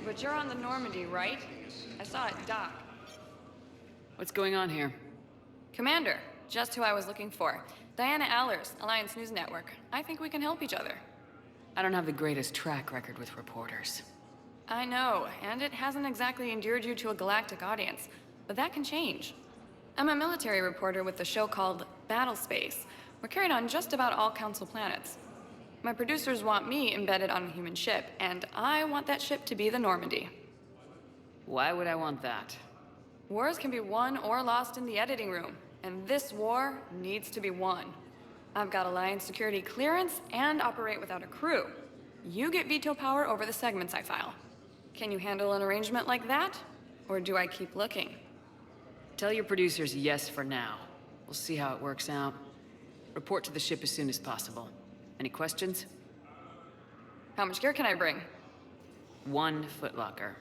But you're on the Normandy, right? I saw it dock. What's going on here? Commander, just who I was looking for. Diana Allers, Alliance News Network. I think we can help each other. I don't have the greatest track record with reporters. I know, and it hasn't exactly endeared you to a galactic audience, but that can change. I'm a military reporter with the show called Battle Space. We're carried on just about all Council planets. My producers want me embedded on a human ship, and I want that ship to be the Normandy. Why would I want that? Wars can be won or lost in the editing room, and this war needs to be won. I've got Alliance security clearance and operate without a crew. You get veto power over the segments I file. Can you handle an arrangement like that? Or do I keep looking? Tell your producers yes for now. We'll see how it works out. Report to the ship as soon as possible. Any questions? How much gear can I bring? 1 footlocker.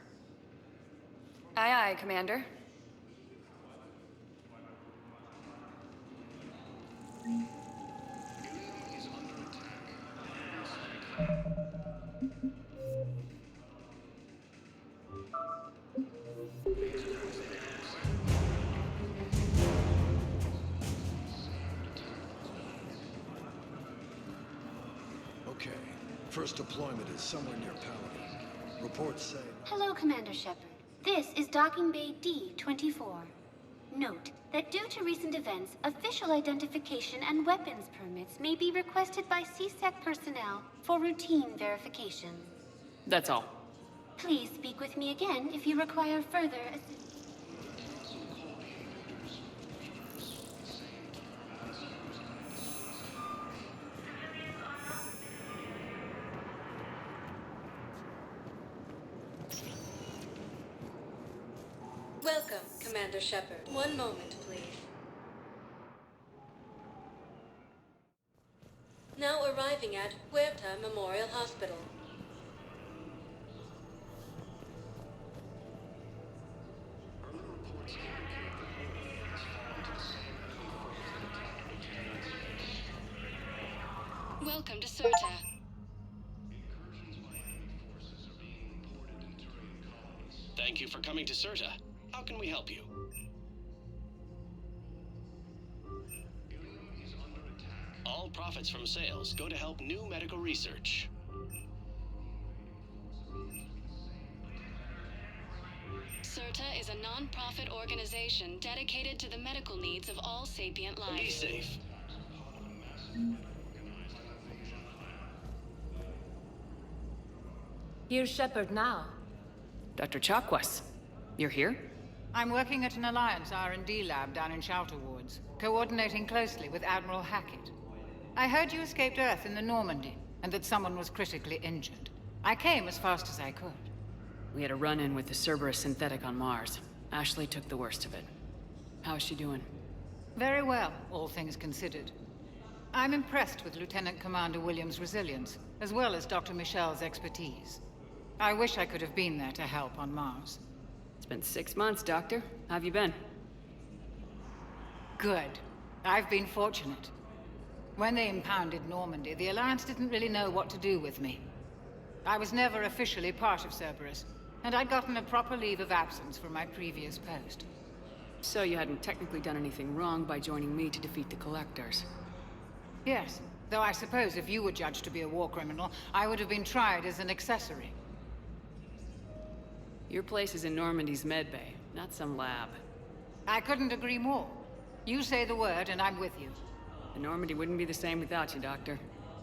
Aye, aye, Commander. Okay. First deployment is somewhere near Paladin. Reports say... Hello, Commander Shepard. This is Docking Bay D-24. Note that due to recent events, official identification and weapons permits may be requested by CSEC personnel for routine verification. That's all. Please speak with me again if you require further assistance. Welcome, Commander Shepard. One moment, please. Now arriving at Huerta Memorial Hospital. Welcome to Certa. Thank you for coming to Certa. How can we help you? All profits from sales go to help new medical research. Certa is a non-profit organization dedicated to the medical needs of all sapient life. Be safe. Here's Shepard now. Dr. Chakwas, you're here? I'm working at an Alliance R&D lab down in Shelter Wards, coordinating closely with Admiral Hackett. I heard you escaped Earth in the Normandy, and that someone was critically injured. I came as fast as I could. We had a run-in with the Cerberus synthetic on Mars. Ashley took the worst of it. How is she doing? Very well, all things considered. I'm impressed with Lieutenant Commander Williams' resilience, as well as Dr. Michel's expertise. I wish I could have been there to help on Mars. It's been 6 months, Doctor. How have you been? Good. I've been fortunate. When they impounded Normandy, the Alliance didn't really know what to do with me. I was never officially part of Cerberus, and I'd gotten a proper leave of absence from my previous post. So you hadn't technically done anything wrong by joining me to defeat the Collectors? Yes, though I suppose if you were judged to be a war criminal, I would have been tried as an accessory. Your place is in Normandy's medbay, not some lab. I couldn't agree more. You say the word and I'm with you. The Normandy wouldn't be the same without you, Doctor.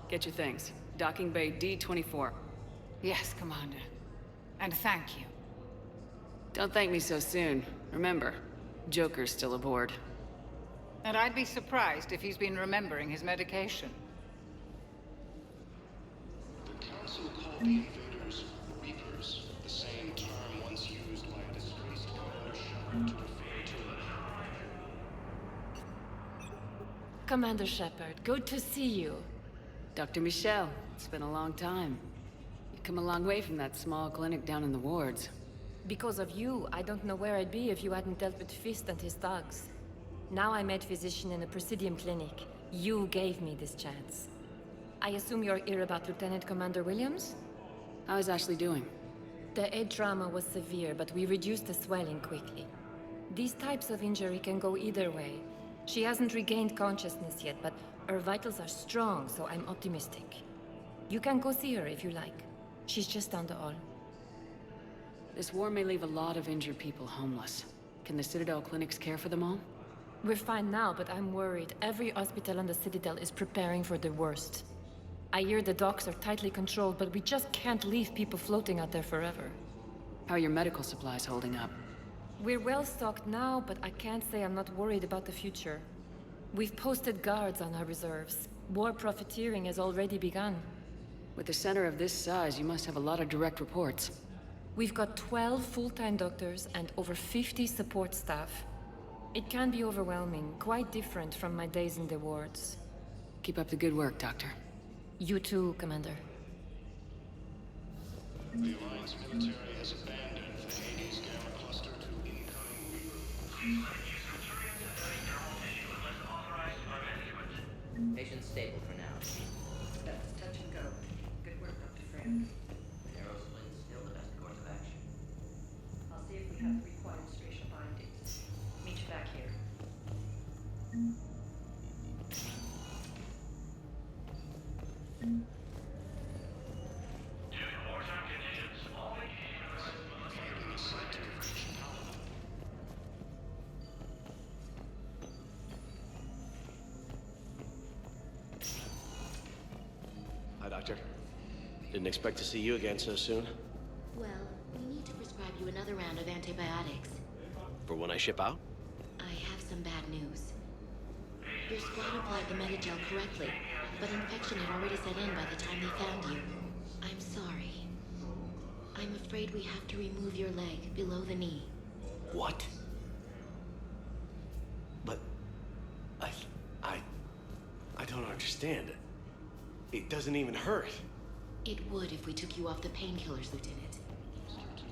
Get your things. Docking Bay D-24. Yes, Commander. And thank you. Don't thank me so soon. Remember, Joker's still aboard. And I'd be surprised if he's been remembering his medication. The Council called the invaders Reapers, the same term once used by a disgraced Commander Shepard to refer to... Commander Shepard, good to see you. Dr. Michel, it's been a long time. You've come a long way from that small clinic down in the wards. Because of you, I don't know where I'd be if you hadn't dealt with Fist and his thugs. Now I'm head physician in a Presidium clinic. You gave me this chance. I assume you're here about Lieutenant Commander Williams? How is Ashley doing? The head trauma was severe, but we reduced the swelling quickly. These types of injury can go either way. She hasn't regained consciousness yet, but her vitals are strong, so I'm optimistic. You can go see her if you like. She's just down the hall. This war may leave a lot of injured people homeless. Can the Citadel clinics care for them all? We're fine now, but I'm worried. Every hospital on the Citadel is preparing for the worst. I hear the docks are tightly controlled, but we just can't leave people floating out there forever. How are your medical supplies holding up? We're well stocked now, but I can't say I'm not worried about the future. We've posted guards on our reserves. War profiteering has already begun. With a center of this size, you must have a lot of direct reports. We've got 12 full-time doctors and over 50 support staff. It can be overwhelming, quite different from my days in the wards. Keep up the good work, Doctor. You too, Commander. The Alliance military has abandoned the Hades Gamma cluster to incoming Patient stable for now. That's touch and go. Good work, Dr. Frank. Narrow splin's still the best course of action. I'll see if we have the required spatial bindings. Meet you back here. Hi, Doctor. Didn't expect to see you again so soon. Well, we need to prescribe you another round of antibiotics. For when I ship out? I have some bad news. Your squad applied the Metagel correctly, but infection had already set in by the time they found you. I'm sorry. I'm afraid we have to remove your leg below the knee. What? But... I don't understand. It doesn't even hurt. It would if we took you off the painkillers, Lieutenant.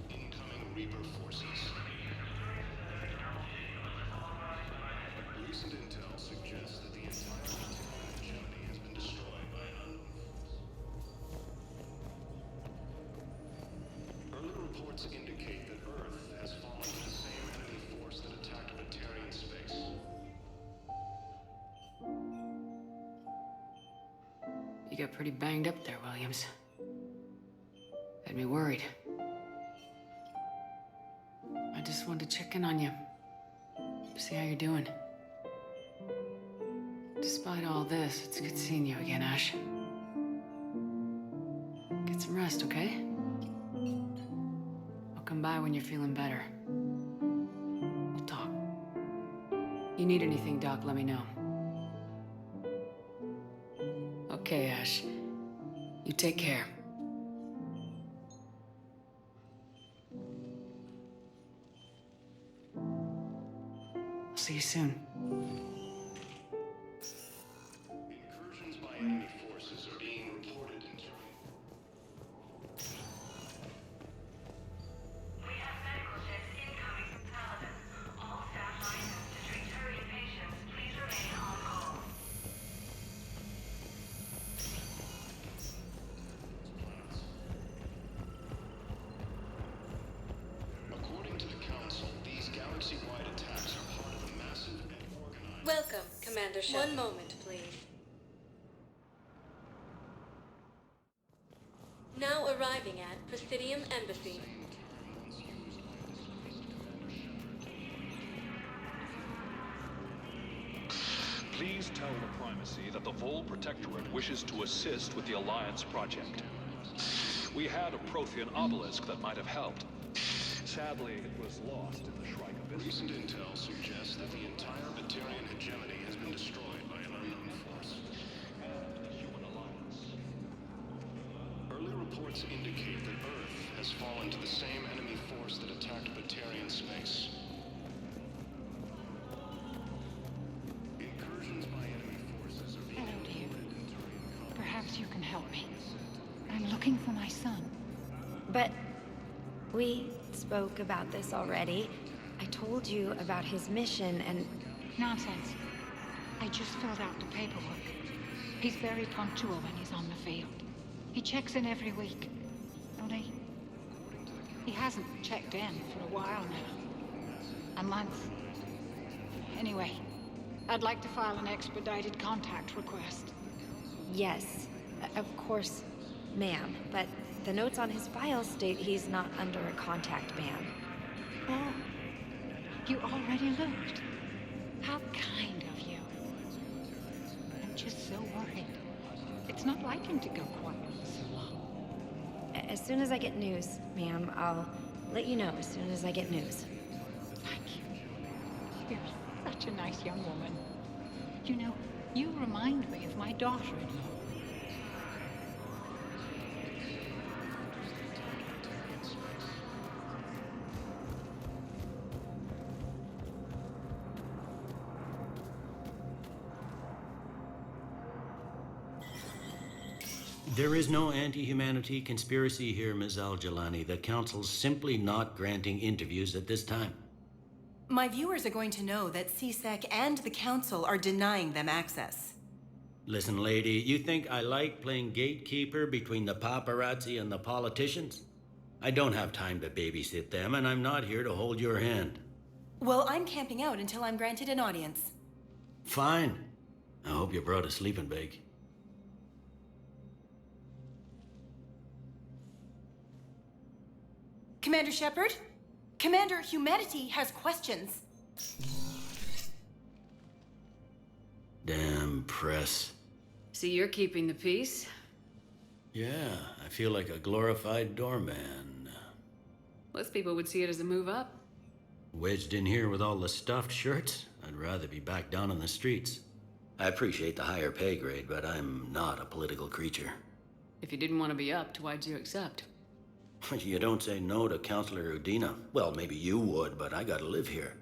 incoming Reaper forces. Recent intel suggests that the entire hegemony has been destroyed by an unknown force. Early reports indicate that Earth has fallen to the same enemy force that attacked Batarian space. You got pretty banged up there, Williams. Had me worried. I just wanted to check in on you. See how you're doing. Despite all this, it's good seeing you again, Ash. Get some rest, okay? I'll come by when you're feeling better. We'll talk. You need anything, Doc, let me know. Okay, Ash. You take care. I'll see you soon. Incursions by enemy forces are being reported in terrain. We have medical ships incoming from Paladin. All staff licensed to treat Turian patients, please remain on call. According to the Council, these galaxy-wide attacks are part of a massive and organized... Welcome, Commander Shepard. One moment, please. Now arriving at Presidium Embassy. Please tell the Primacy that the Vol Protectorate wishes to assist with the Alliance project. We had a Prothean obelisk that might have helped. Sadly, it was lost in the Shrike Abyss. Recent intel suggests that the entire Batarian hegemony has been destroyed by an unknown force. And the Human Alliance. Early reports indicate that Earth has fallen to the same enemy force that attacked Batarian space. Incursions by enemy forces are being Hello, dear. reported in Turian. Perhaps you can help me. I'm looking for my son. But we spoke about this already. I told you about his mission and... Nonsense. I just filled out the paperwork. He's very punctual when he's on the field. He checks in every week. Only, he hasn't checked in for a while now. A month. Anyway, I'd like to file an expedited contact request. Yes, of course, ma'am. But the notes on his file state he's not under a contact ban. Oh, you already looked. How kind of you. I'm just so worried. It's not like him to go quiet for so long. As soon as I get news, ma'am, I'll let you know as soon as I get news. Thank you. You're such a nice young woman. You know, you remind me of my daughter-in-law. There is no anti-humanity conspiracy here, Ms. Al-Jalani. The Council's simply not granting interviews at this time. My viewers are going to know that CSEC and the Council are denying them access. Listen, lady, you think I like playing gatekeeper between the paparazzi and the politicians? I don't have time to babysit them, and I'm not here to hold your hand. Well, I'm camping out until I'm granted an audience. Fine. I hope you brought a sleeping bag. Commander Shepard? Commander, humanity has questions. Damn press. See, you're keeping the peace. Yeah, I feel like a glorified doorman. Most people would see it as a move up. Wedged in here with all the stuffed shirts? I'd rather be back down on the streets. I appreciate the higher pay grade, but I'm not a political creature. If you didn't want to be upped, why'd you accept? You don't say no to Counselor Udina. Well, maybe you would, but I gotta live here.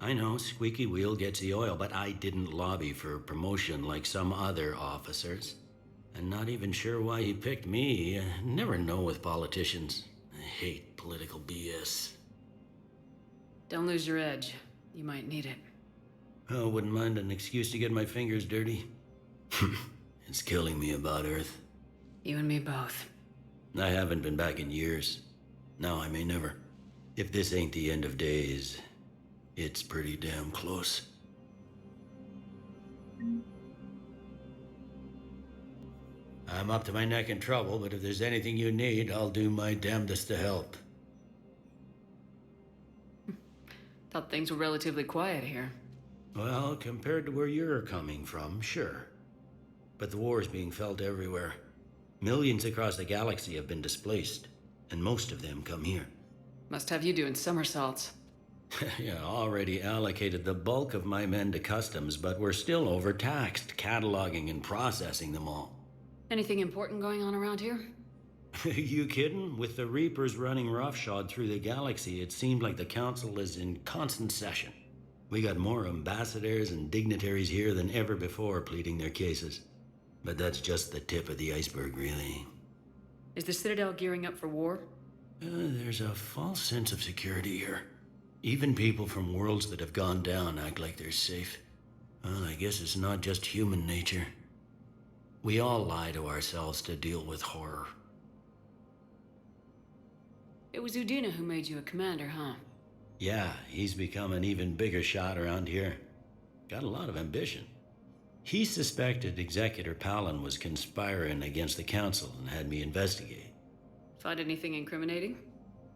I know, squeaky wheel gets the oil, but I didn't lobby for promotion like some other officers. And not even sure why he picked me. Never know with politicians. I hate political BS. Don't lose your edge. You might need it. Oh, wouldn't mind an excuse to get my fingers dirty. It's killing me about Earth. You and me both. I haven't been back in years. Now I may never. If this ain't the end of days, it's pretty damn close. I'm up to my neck in trouble, but if there's anything you need, I'll do my damnedest to help. Thought things were relatively quiet here. Well, compared to where you're coming from, sure. But the war's being felt everywhere. Millions across the galaxy have been displaced, and most of them come here. Must have you doing somersaults. Yeah, already allocated the bulk of my men to customs, but we're still overtaxed, cataloging and processing them all. Anything important going on around here? You kidding? With the Reapers running roughshod through the galaxy, it seemed like the Council is in constant session. We got more ambassadors and dignitaries here than ever before pleading their cases. But that's just the tip of the iceberg, really. Is the Citadel gearing up for war? There's a false sense of security here. Even people from worlds that have gone down act like they're safe. Well, I guess it's not just human nature. We all lie to ourselves to deal with horror. It was Udina who made you a commander, huh? Yeah, he's become an even bigger shot around here. Got a lot of ambition. He suspected Executor Palin was conspiring against the Council and had me investigate. Find anything incriminating?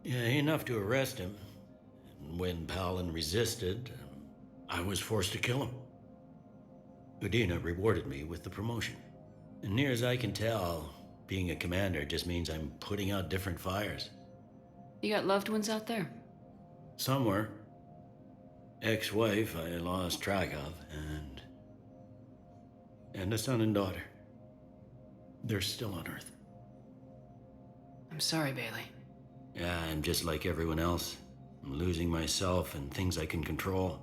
Yeah, enough to arrest him. And when Palin resisted, I was forced to kill him. Udina rewarded me with the promotion. And near as I can tell, being a commander just means I'm putting out different fires. You got loved ones out there? Somewhere. Ex-wife I lost track of, and a son and daughter. They're still on Earth. I'm sorry, Bailey. Yeah, I'm just like everyone else. I'm losing myself and things I can control.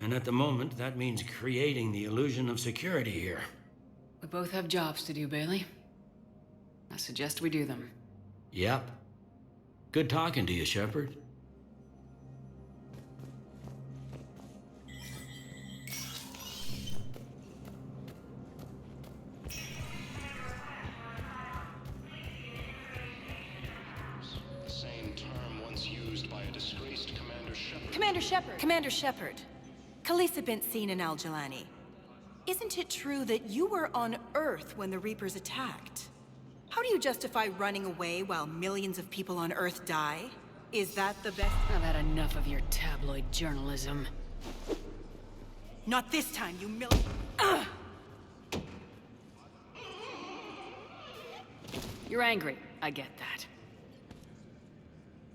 And at the moment, that means creating the illusion of security here. We both have jobs to do, Bailey. I suggest we do them. Yep. Good talking to you, Shepard. Commander Shepard! Commander Shepard, Khaleesa bint Seen and Al-Jalani. Isn't it true that you were on Earth when the Reapers attacked? How do you justify running away while millions of people on Earth die? Is that the best— I've had enough of your tabloid journalism. Not this time, you You're angry, I get that.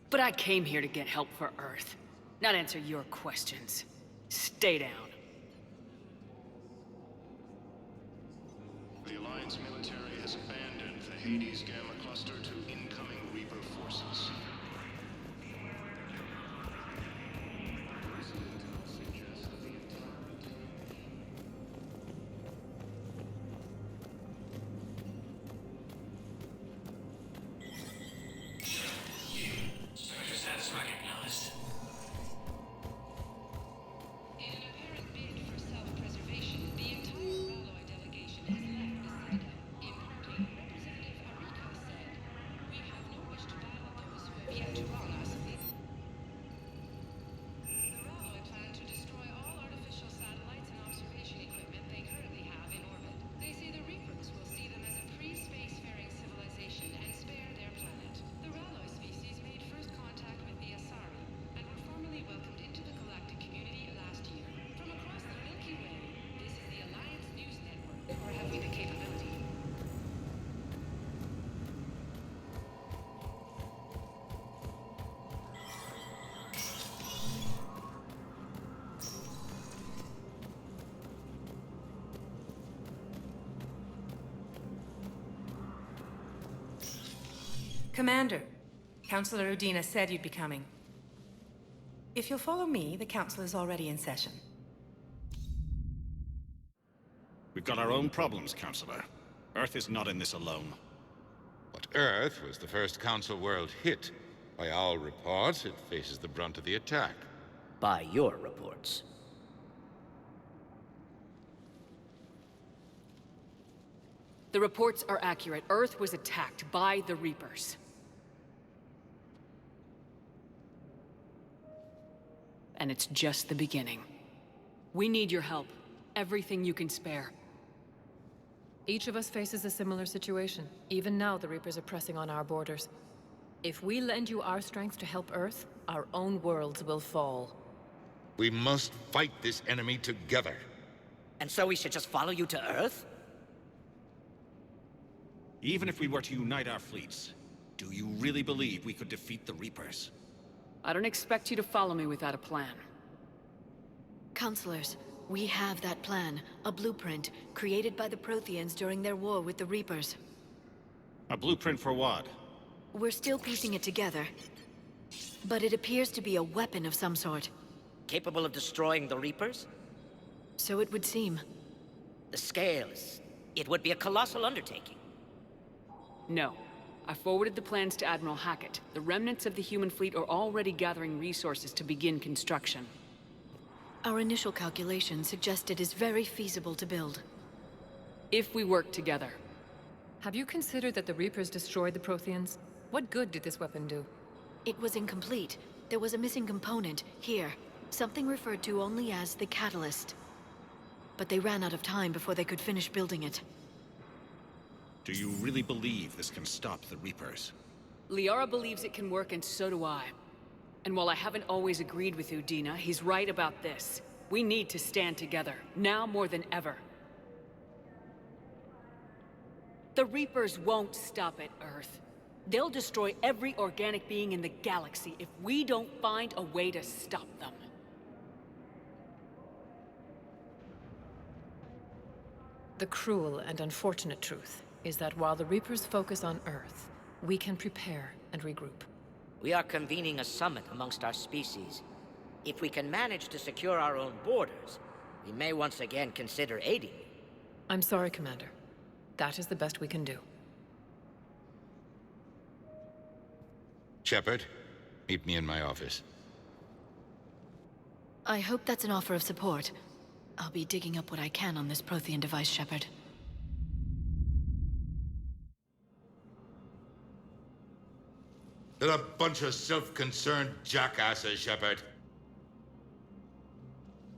But I came here to get help for Earth, not answer your questions. Stay down. The Alliance military has abandoned the Hades Gamma cluster to incoming Reaper forces. Status recognized. In an apparent bid for self-preservation, the entire Ralloy delegation has left the Citadel. In parting, Representative Arika said, "We have no wish to battle those who have yet to wrong us." The Ralloy plan to destroy all artificial satellites and observation equipment they currently have in orbit. They say the Reapers will see them as a pre-spacefaring civilization and spare their planet. The Ralloy species made first contact with the Asari and were formally welcomed into the galactic community last year. From across the Milky Way, this is the Alliance News Network, or have we the capability? Commander, Councilor Udina said you'd be coming. If you'll follow me, the council is already in session. We've got our own problems, Counselor. Earth is not in this alone. But Earth was the first Council world hit. By all reports, it faces the brunt of the attack. By your reports. The reports are accurate. Earth was attacked by the Reapers. And it's just the beginning. We need your help. Everything you can spare. Each of us faces a similar situation. Even now, the Reapers are pressing on our borders. If we lend you our strength to help Earth, our own worlds will fall. We must fight this enemy together. And so we should just follow you to Earth? Even if we were to unite our fleets, do you really believe we could defeat the Reapers? I don't expect you to follow me without a plan. Counselors, we have that plan. A blueprint, created by the Protheans during their war with the Reapers. A blueprint for what? We're still piecing it together. But it appears to be a weapon of some sort. Capable of destroying the Reapers? So it would seem. The scale is... it would be a colossal undertaking. No. I forwarded the plans to Admiral Hackett. The remnants of the human fleet are already gathering resources to begin construction. Our initial calculations suggest it is very feasible to build. If we work together. Have you considered that the Reapers destroyed the Protheans? What good did this weapon do? It was incomplete. There was a missing component, here. Something referred to only as the catalyst. But they ran out of time before they could finish building it. Do you really believe this can stop the Reapers? Liara believes it can work, and so do I. And while I haven't always agreed with Udina, he's right about this. We need to stand together, now more than ever. The Reapers won't stop at Earth. They'll destroy every organic being in the galaxy if we don't find a way to stop them. The cruel and unfortunate truth is that while the Reapers focus on Earth, we can prepare and regroup. We are convening a summit amongst our species. If we can manage to secure our own borders, we may once again consider aiding you. I'm sorry, Commander. That is the best we can do. Shepard, meet me in my office. I hope that's an offer of support. I'll be digging up what I can on this Prothean device, Shepard. They're a bunch of self-concerned jackasses, Shepard.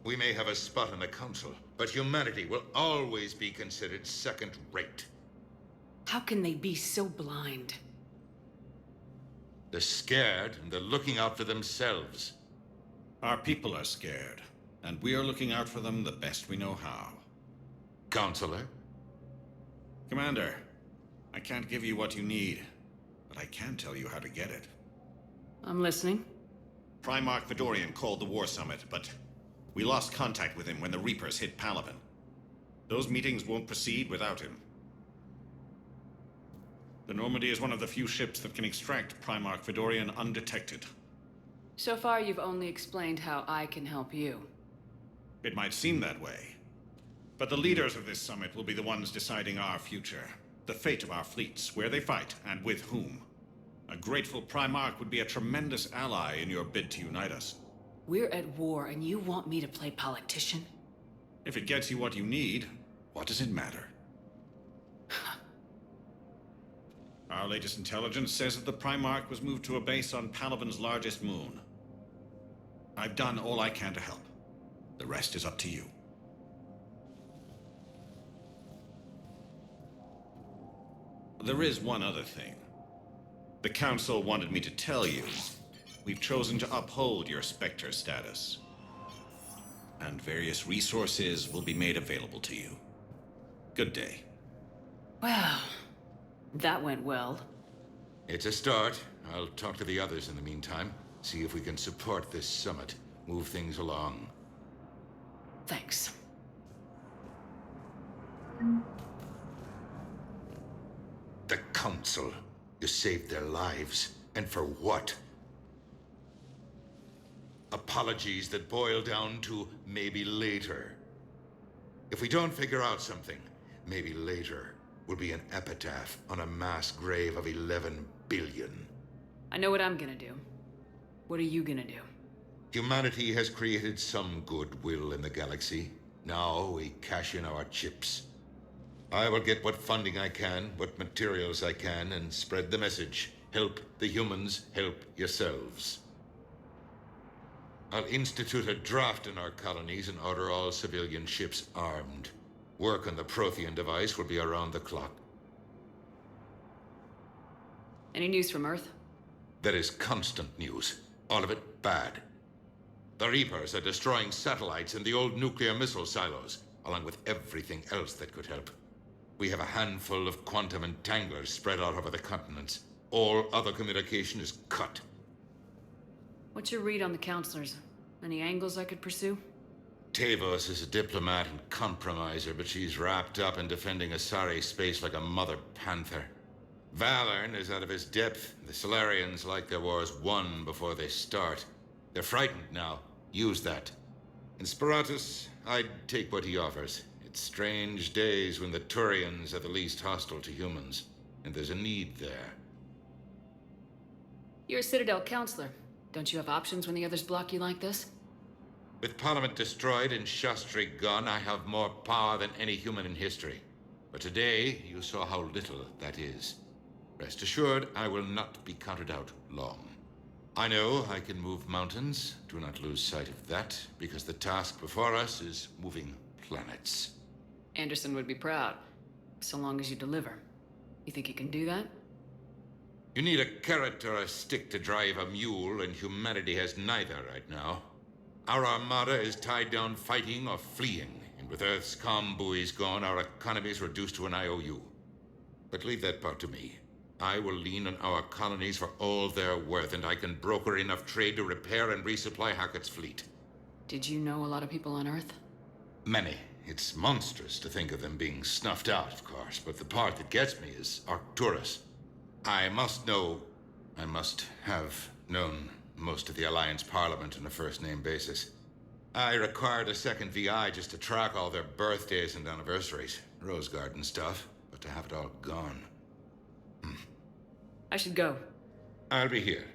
We may have a spot in the Council, but humanity will always be considered second-rate. How can they be so blind? They're scared, and they're looking out for themselves. Our people are scared, and we are looking out for them the best we know how. Counselor? Commander, I can't give you what you need, but I can tell you how to get it. I'm listening. Primarch Fedorian called the War Summit, but we lost contact with him when the Reapers hit Palaven. Those meetings won't proceed without him. The Normandy is one of the few ships that can extract Primarch Fedorian undetected. So far, you've only explained how I can help you. It might seem that way. But the leaders of this summit will be the ones deciding our future. The fate of our fleets, where they fight, and with whom. A grateful Primarch would be a tremendous ally in your bid to unite us. We're at war, and you want me to play politician? If it gets you what you need, what does it matter? Our latest intelligence says that the Primarch was moved to a base on Palaven's largest moon. I've done all I can to help. The rest is up to you. There is one other thing. The Council wanted me to tell you, we've chosen to uphold your Spectre status. And various resources will be made available to you. Good day. Well, that went well. It's a start. I'll talk to the others in the meantime. See if we can support this summit. Move things along. Thanks. The Council. You saved their lives. And for what? Apologies that boil down to maybe later. If we don't figure out something, maybe later will be an epitaph on a mass grave of 11 billion. I know what I'm gonna do. What are you gonna do? Humanity has created some goodwill in the galaxy. Now we cash in our chips. I will get what funding I can, what materials I can, and spread the message. Help the humans, help yourselves. I'll institute a draft in our colonies and order all civilian ships armed. Work on the Prothean device will be around the clock. Any news from Earth? There is constant news. All of it bad. The Reapers are destroying satellites and the old nuclear missile silos, along with everything else that could help. We have a handful of quantum entanglers spread out over the continents. All other communication is cut. What's your read on the counselors? Any angles I could pursue? Tavos is a diplomat and compromiser, but she's wrapped up in defending Asari space like a mother panther. Valorn is out of his depth. The Solarians like their wars won before they start. They're frightened now. Use that. In Sparatus, I'd take what he offers. It's strange days when the Turians are the least hostile to humans, and there's a need there. You're a Citadel counselor. Don't you have options when the others block you like this? With Parliament destroyed and Shastri gone, I have more power than any human in history. But today, you saw how little that is. Rest assured, I will not be counted out long. I know I can move mountains. Do not lose sight of that, because the task before us is moving planets. Anderson would be proud, so long as you deliver. You think you can do that? You need a carrot or a stick to drive a mule, and humanity has neither right now. Our armada is tied down fighting or fleeing, and with Earth's comm buoys gone, our economy is reduced to an IOU. But leave that part to me. I will lean on our colonies for all they're worth, and I can broker enough trade to repair and resupply Hackett's fleet. Did you know a lot of people on Earth? Many. It's monstrous to think of them being snuffed out, of course, but the part that gets me is Arcturus. I must have known most of the Alliance Parliament on a first-name basis. I required a second VI just to track all their birthdays and anniversaries. Rose Garden stuff, but to have it all gone. I should go. I'll be here.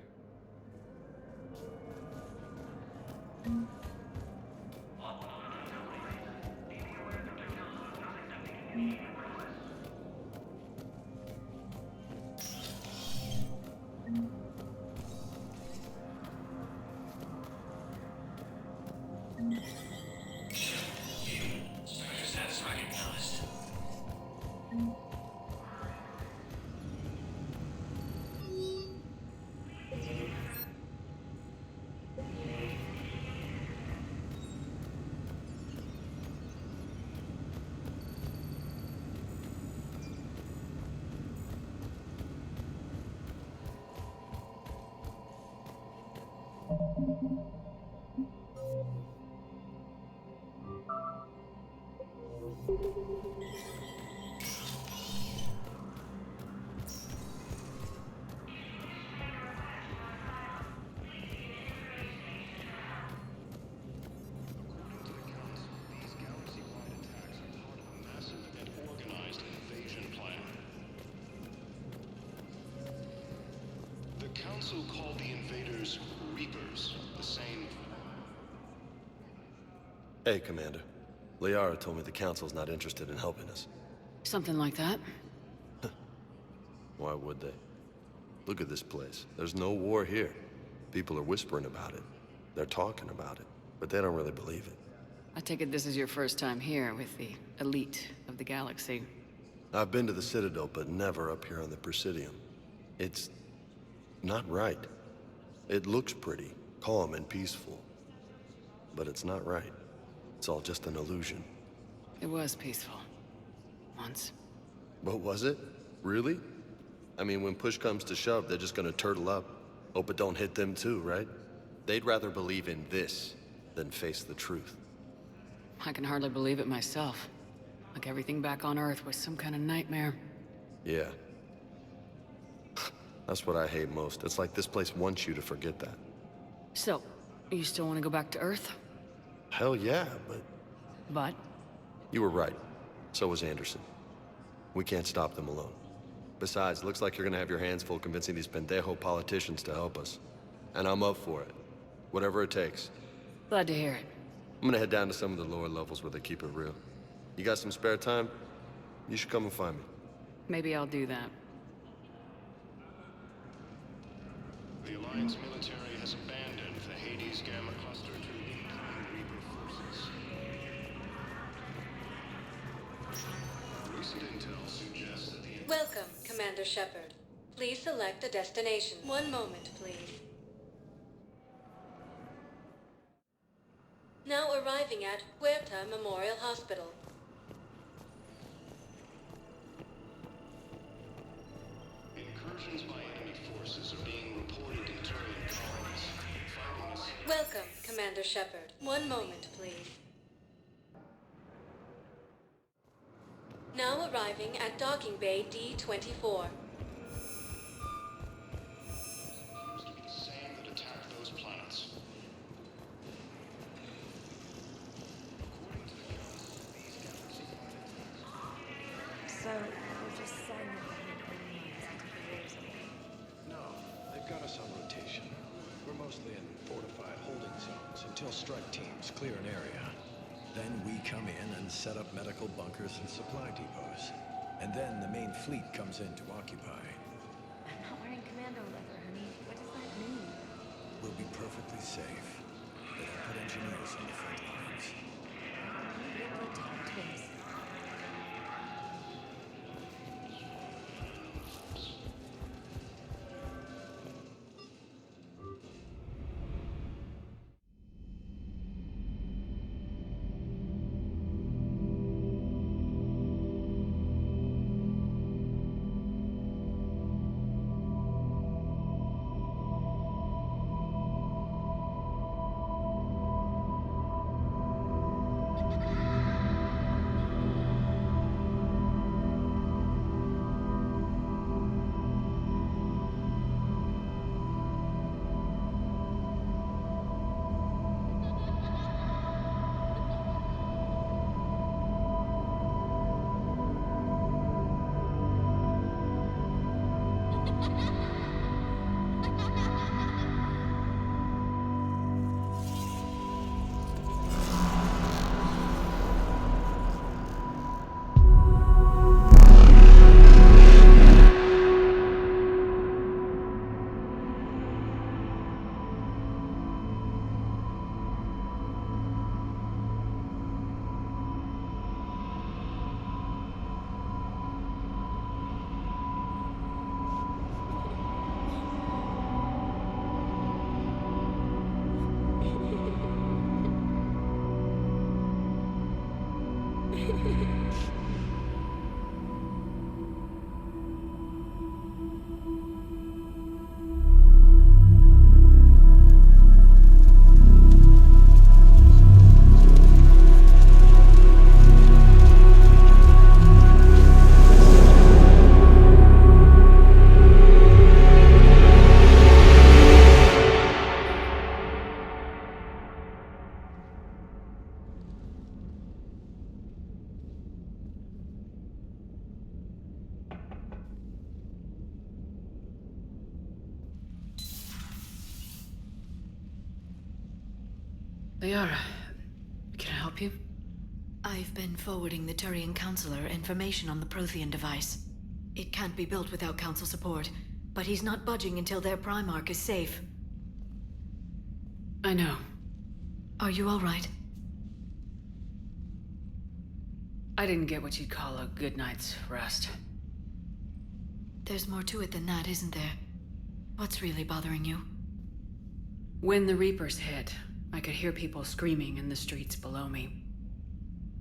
Council called the invaders Reapers, the same... Hey, Commander. Liara told me the Council's not interested in helping us. Something like that. Why would they? Look at this place. There's no war here. People are whispering about it. They're talking about it, but they don't really believe it. I take it this is your first time here with the elite of the galaxy. I've been to the Citadel, but never up here on the Presidium. It's... not right. It looks pretty, calm and peaceful. But it's not right. It's all just an illusion. It was peaceful. Once. But was it? Really? I mean, when push comes to shove, they're just gonna turtle up. Hope it don't hit them too, right? They'd rather believe in this than face the truth. I can hardly believe it myself. Like everything back on Earth was some kind of nightmare. Yeah. That's what I hate most. It's like this place wants you to forget that. So, you still want to go back to Earth? Hell yeah, but... But? You were right. So was Anderson. We can't stop them alone. Besides, looks like you're gonna have your hands full convincing these pendejo politicians to help us. And I'm up for it. Whatever it takes. Glad to hear it. I'm gonna head down to some of the lower levels where they keep it real. You got some spare time? You should come and find me. Maybe I'll do that. The Alliance military has abandoned the Hades Gamma Cluster to incoming Reaper forces. Recent intel suggests that the... Welcome, Commander Shepard. Please select a destination. One moment, please. Now arriving at Huerta Memorial Hospital. Incursions by enemy forces are being reported in Turian colonies. Welcome, Commander Shepard. One moment, please. Now arriving at Docking Bay D-24. The same that attacked those planets. So, we're just silent behind No, they've got us on rotation. We're mostly in fortified holding zones until strike teams clear an area. Then we come in and set up medical bunkers and supply depots. And then the main fleet comes in to occupy. I'm not wearing commando leather, honey. What does that mean? We'll be perfectly safe. They don't put engineers on the front lines. Be able to talk to us. Liara, can I help you? I've been forwarding the Turian Counselor information on the Prothean device. It can't be built without Council support, but he's not budging until their Primarch is safe. I know. Are you all right? I didn't get what you'd call a good night's rest. There's more to it than that, isn't there? What's really bothering you? When the Reapers hit, I could hear people screaming in the streets below me.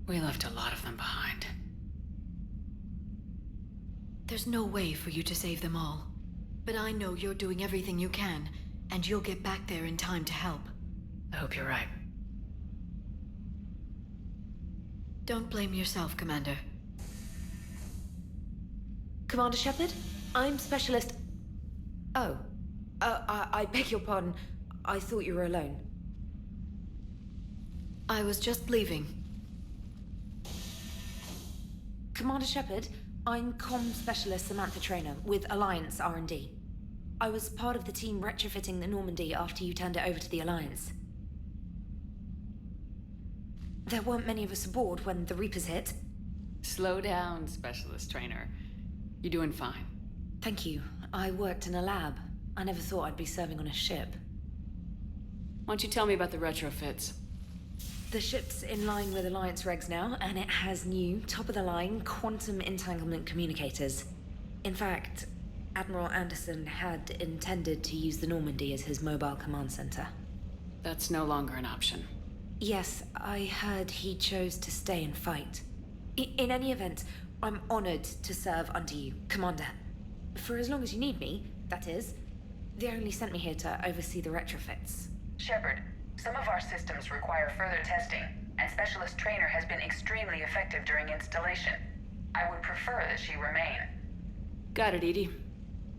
We left a lot of them behind. There's no way for you to save them all. But I know you're doing everything you can, and you'll get back there in time to help. I hope you're right. Don't blame yourself, Commander. Commander Shepard, I'm Specialist... Oh. I beg your pardon. I thought you were alone. I was just leaving. Commander Shepard, I'm Comm Specialist Samantha Traynor with Alliance R&D. I was part of the team retrofitting the Normandy after you turned it over to the Alliance. There weren't many of us aboard when the Reapers hit. Slow down, Specialist Trainer. You're doing fine. Thank you. I worked in a lab. I never thought I'd be serving on a ship. Why don't you tell me about the retrofits? The ship's in line with Alliance regs now, and it has new, top-of-the-line, quantum entanglement communicators. In fact, Admiral Anderson had intended to use the Normandy as his mobile command center. That's no longer an option. Yes, I heard he chose to stay and fight. In any event, I'm honored to serve under you, Commander. For as long as you need me, that is. They only sent me here to oversee the retrofits. Shepard, some of our systems require further testing, and Specialist Trainer has been extremely effective during installation. I would prefer that she remain. Got it, Edie.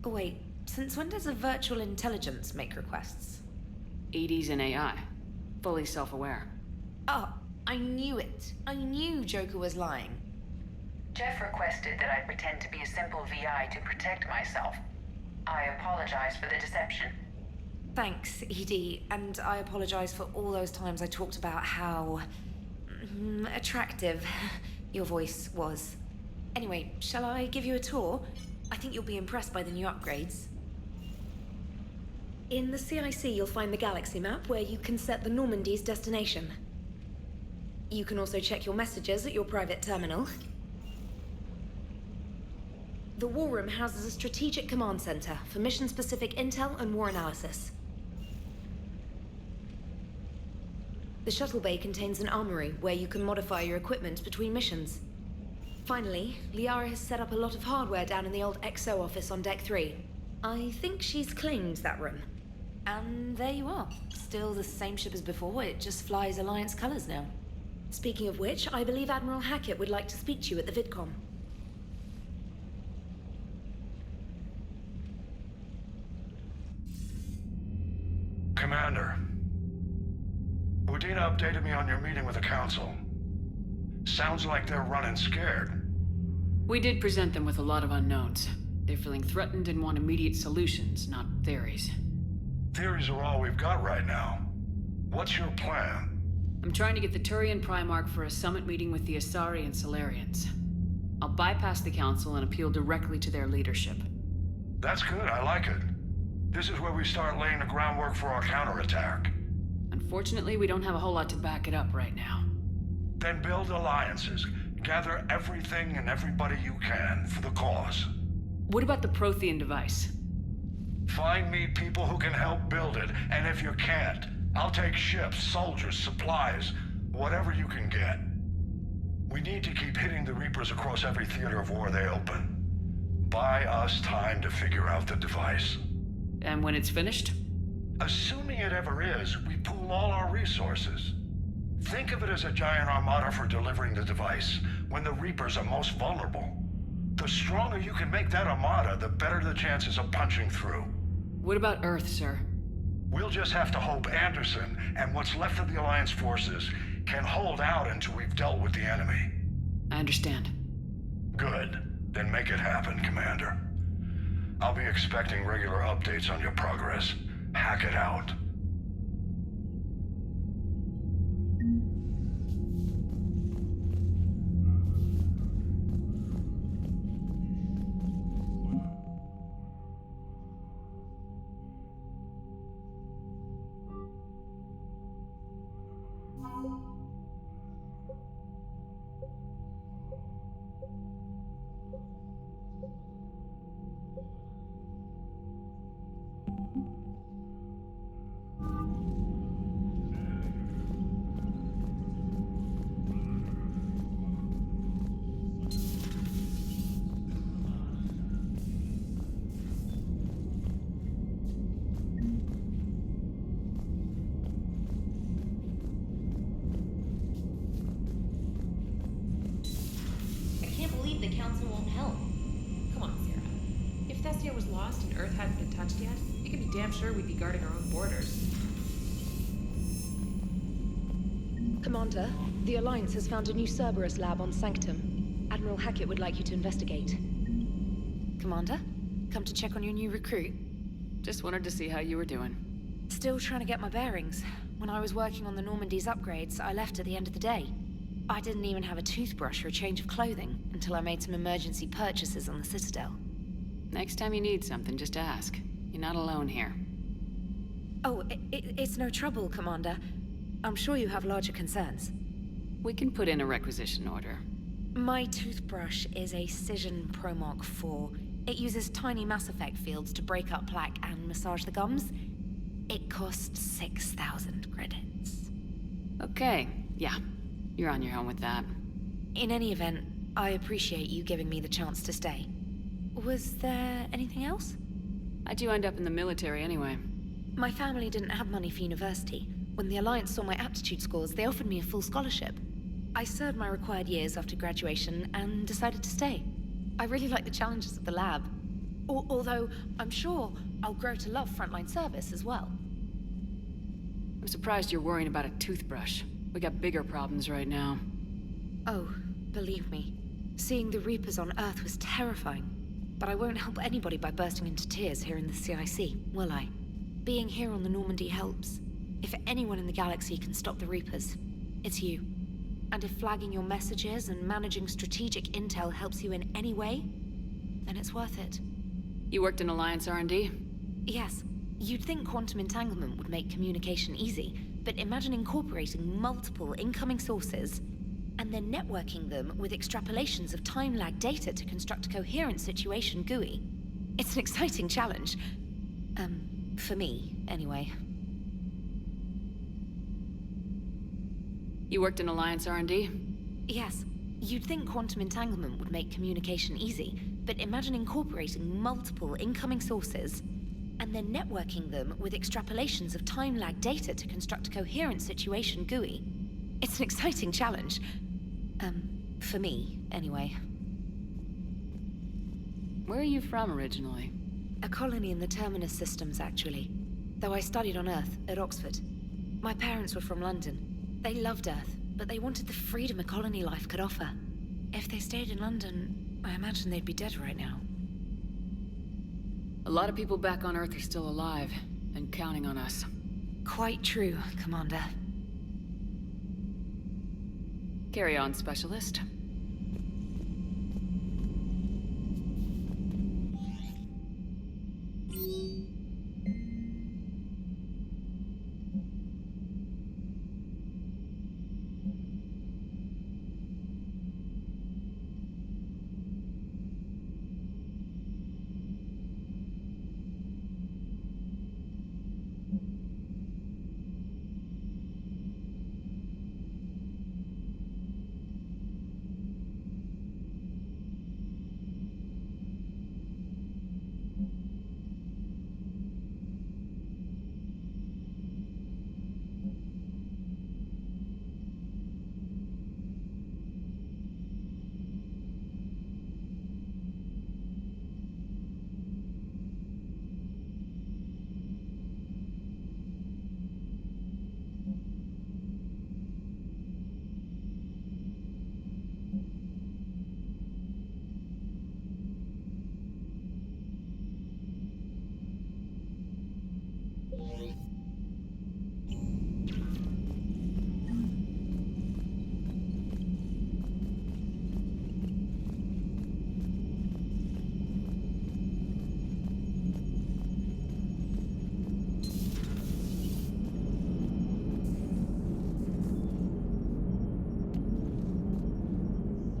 Oh, wait, since when does a virtual intelligence make requests? Edie's an AI. Fully self-aware. Oh, I knew it. I knew Joker was lying. Jeff requested that I pretend to be a simple VI to protect myself. I apologize for the deception. Thanks, Edie, and I apologize for all those times I talked about how... attractive your voice was. Anyway, shall I give you a tour? I think you'll be impressed by the new upgrades. In the CIC, you'll find the galaxy map where you can set the Normandy's destination. You can also check your messages at your private terminal. The War Room houses a strategic command center for mission-specific intel and war analysis. The shuttle bay contains an armory where you can modify your equipment between missions. Finally, Liara has set up a lot of hardware down in the old XO office on Deck 3. I think she's claimed that room. And there you are. Still the same ship as before, it just flies Alliance colors now. Speaking of which, I believe Admiral Hackett would like to speak to you at the VidCom. Commander, Udina updated me on your meeting with the Council. Sounds like they're running scared. We did present them with a lot of unknowns. They're feeling threatened and want immediate solutions, not theories. Theories are all we've got right now. What's your plan? I'm trying to get the Turian Primarch for a summit meeting with the Asari and Solarians. I'll bypass the Council and appeal directly to their leadership. That's good, I like it. This is where we start laying the groundwork for our counterattack. Unfortunately, we don't have a whole lot to back it up right now. Then build alliances. Gather everything and everybody you can for the cause. What about the Prothean device? Find me people who can help build it, and if you can't, I'll take ships, soldiers, supplies, whatever you can get. We need to keep hitting the Reapers across every theater of war they open. Buy us time to figure out the device. And when it's finished? Assuming it ever is, we pool all our resources. Think of it as a giant armada for delivering the device, when the Reapers are most vulnerable. The stronger you can make that armada, the better the chances of punching through. What about Earth, sir? We'll just have to hope Anderson, and what's left of the Alliance forces, can hold out until we've dealt with the enemy. I understand. Good. Then make it happen, Commander. I'll be expecting regular updates on your progress. Hack it out. damn sure we'd be guarding our own borders. Commander, the Alliance has found a new Cerberus lab on Sanctum. Admiral Hackett would like you to investigate. Commander? Come to check on your new recruit? Just wanted to see how you were doing. Still trying to get my bearings. When I was working on the Normandy's upgrades, I left at the end of the day. I didn't even have a toothbrush or a change of clothing until I made some emergency purchases on the Citadel. Next time you need something, just ask. You're not alone here. Oh, it's no trouble, Commander. I'm sure you have larger concerns. We can put in a requisition order. My toothbrush is a Cision Pro Mark IV. It uses tiny Mass Effect fields to break up plaque and massage the gums. It costs 6,000 credits. Okay, yeah. You're on your own with that. In any event, I appreciate you giving me the chance to stay. Was there anything else? How'd you end up in the military anyway? My family didn't have money for university. When the Alliance saw my aptitude scores, they offered me a full scholarship. I served my required years after graduation and decided to stay. I really like the challenges of the lab. Although, I'm sure I'll grow to love frontline service as well. I'm surprised you're worrying about a toothbrush. We got bigger problems right now. Oh, believe me. Seeing the Reapers on Earth was terrifying. But I won't help anybody by bursting into tears here in the CIC, will I? Being here on the Normandy helps. If anyone in the galaxy can stop the Reapers, it's you. And if flagging your messages and managing strategic intel helps you in any way, then it's worth it. You worked in Alliance R&D? Yes. You'd think quantum entanglement would make communication easy, but imagine incorporating multiple incoming sources and then networking them with extrapolations of time-lag data to construct a coherent situation GUI. It's an exciting challenge. For me, anyway. You worked in Alliance R&D? Yes. You'd think quantum entanglement would make communication easy, but imagine incorporating multiple incoming sources and then networking them with extrapolations of time-lag data to construct a coherent situation GUI. It's an exciting challenge. For me, anyway. Where are you from originally? A colony in the Terminus systems, actually. Though I studied on Earth, at Oxford. My parents were from London. They loved Earth, but they wanted the freedom a colony life could offer. If they stayed in London, I imagine they'd be dead right now. A lot of people back on Earth are still alive, and counting on us. Quite true, Commander. Carry on, Specialist.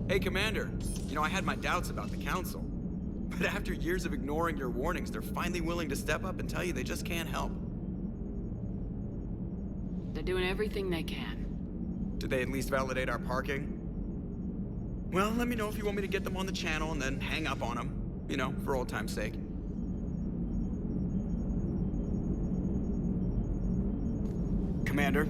Hey, Commander. You know, I had my doubts about the Council. But after years of ignoring your warnings, they're finally willing to step up and tell you they just can't help. They're doing everything they can. Did they at least validate our parking? Well, let me know if you want me to get them on the channel and then hang up on them. You know, for old time's sake. Commander?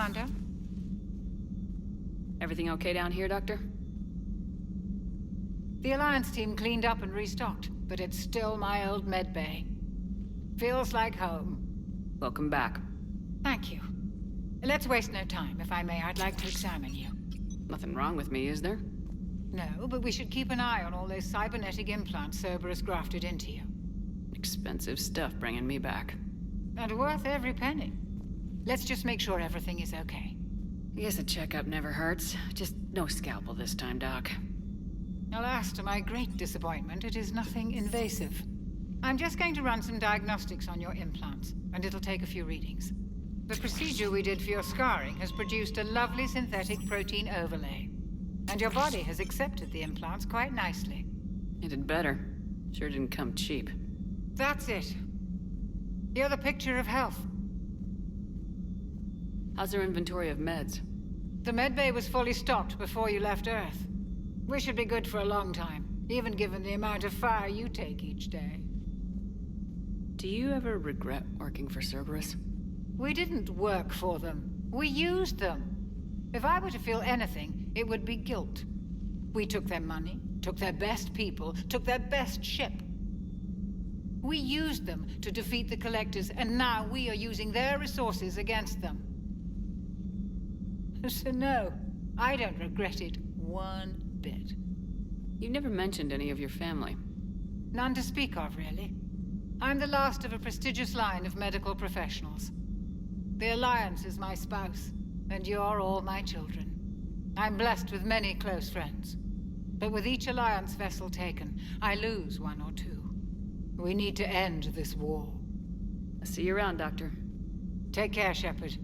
Commander. Everything okay down here, Doctor? The Alliance team cleaned up and restocked, but it's still my old medbay. Feels like home. Welcome back. Thank you. Let's waste no time. If I may, I'd like to examine you. Nothing wrong with me, is there? No, but we should keep an eye on all those cybernetic implants Cerberus grafted into you. Expensive stuff bringing me back. And worth every penny. Let's just make sure everything is okay. I guess a checkup never hurts. Just no scalpel this time, Doc. Alas, to my great disappointment, it is nothing invasive. I'm just going to run some diagnostics on your implants, and it'll take a few readings. The procedure we did for your scarring has produced a lovely synthetic protein overlay. And your body has accepted the implants quite nicely. It did better. Sure didn't come cheap. That's it. You're the picture of health. How's their inventory of meds? The medbay was fully stocked before you left Earth. We should be good for a long time, even given the amount of fire you take each day. Do you ever regret working for Cerberus? We didn't work for them. We used them. If I were to feel anything, it would be guilt. We took their money, took their best people, took their best ship. We used them to defeat the Collectors, and now we are using their resources against them. So no, I don't regret it one bit. You never mentioned any of your family. None to speak of, really. I'm the last of a prestigious line of medical professionals. The Alliance is my spouse, and you're all my children. I'm blessed with many close friends. But with each Alliance vessel taken, I lose one or two. We need to end this war. I'll see you around, Doctor. Take care, Shepard.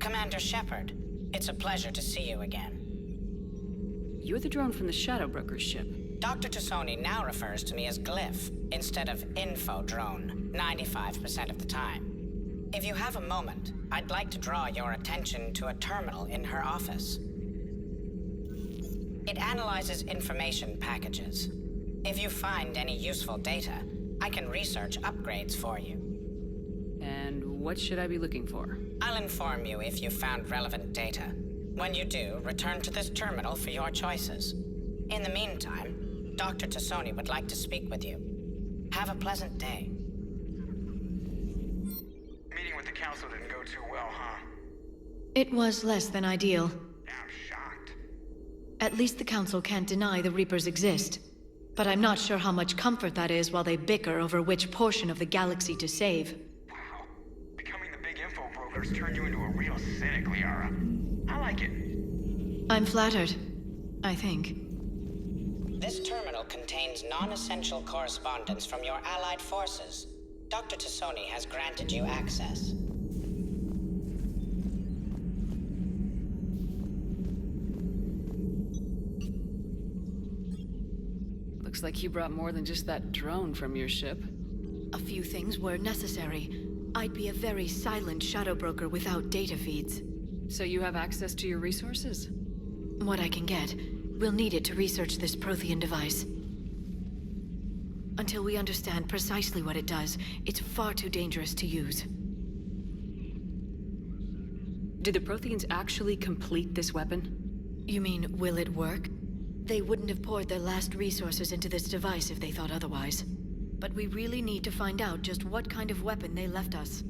Commander Shepard, it's a pleasure to see you again. You're the drone from the Shadow Broker's ship. Dr. Tassoni now refers to me as Glyph instead of Info Drone, 95% of the time. If you have a moment, I'd like to draw your attention to a terminal in her office. It analyzes information packages. If you find any useful data, I can research upgrades for you. And what should I be looking for? I'll inform you if you found relevant data. When you do, return to this terminal for your choices. In the meantime, Dr. Tassoni would like to speak with you. Have a pleasant day. Meeting with the council didn't go too well, huh? It was less than ideal. I'm shocked. At least the council can't deny the Reapers exist. But I'm not sure how much comfort that is while they bicker over which portion of the galaxy to save. Wow. Becoming the big info broker's turned you into a real cynic, Liara. I like it. I'm flattered. I think. This terminal contains non-essential correspondence from your allied forces. Dr. Tassoni has granted you access. Looks like you brought more than just that drone from your ship. A few things were necessary. I'd be a very silent shadow broker without data feeds. So you have access to your resources? What I can get. We'll need it to research this Prothean device. Until we understand precisely what it does, it's far too dangerous to use. Did the Protheans actually complete this weapon? You mean, will it work? They wouldn't have poured their last resources into this device if they thought otherwise. But we really need to find out just what kind of weapon they left us.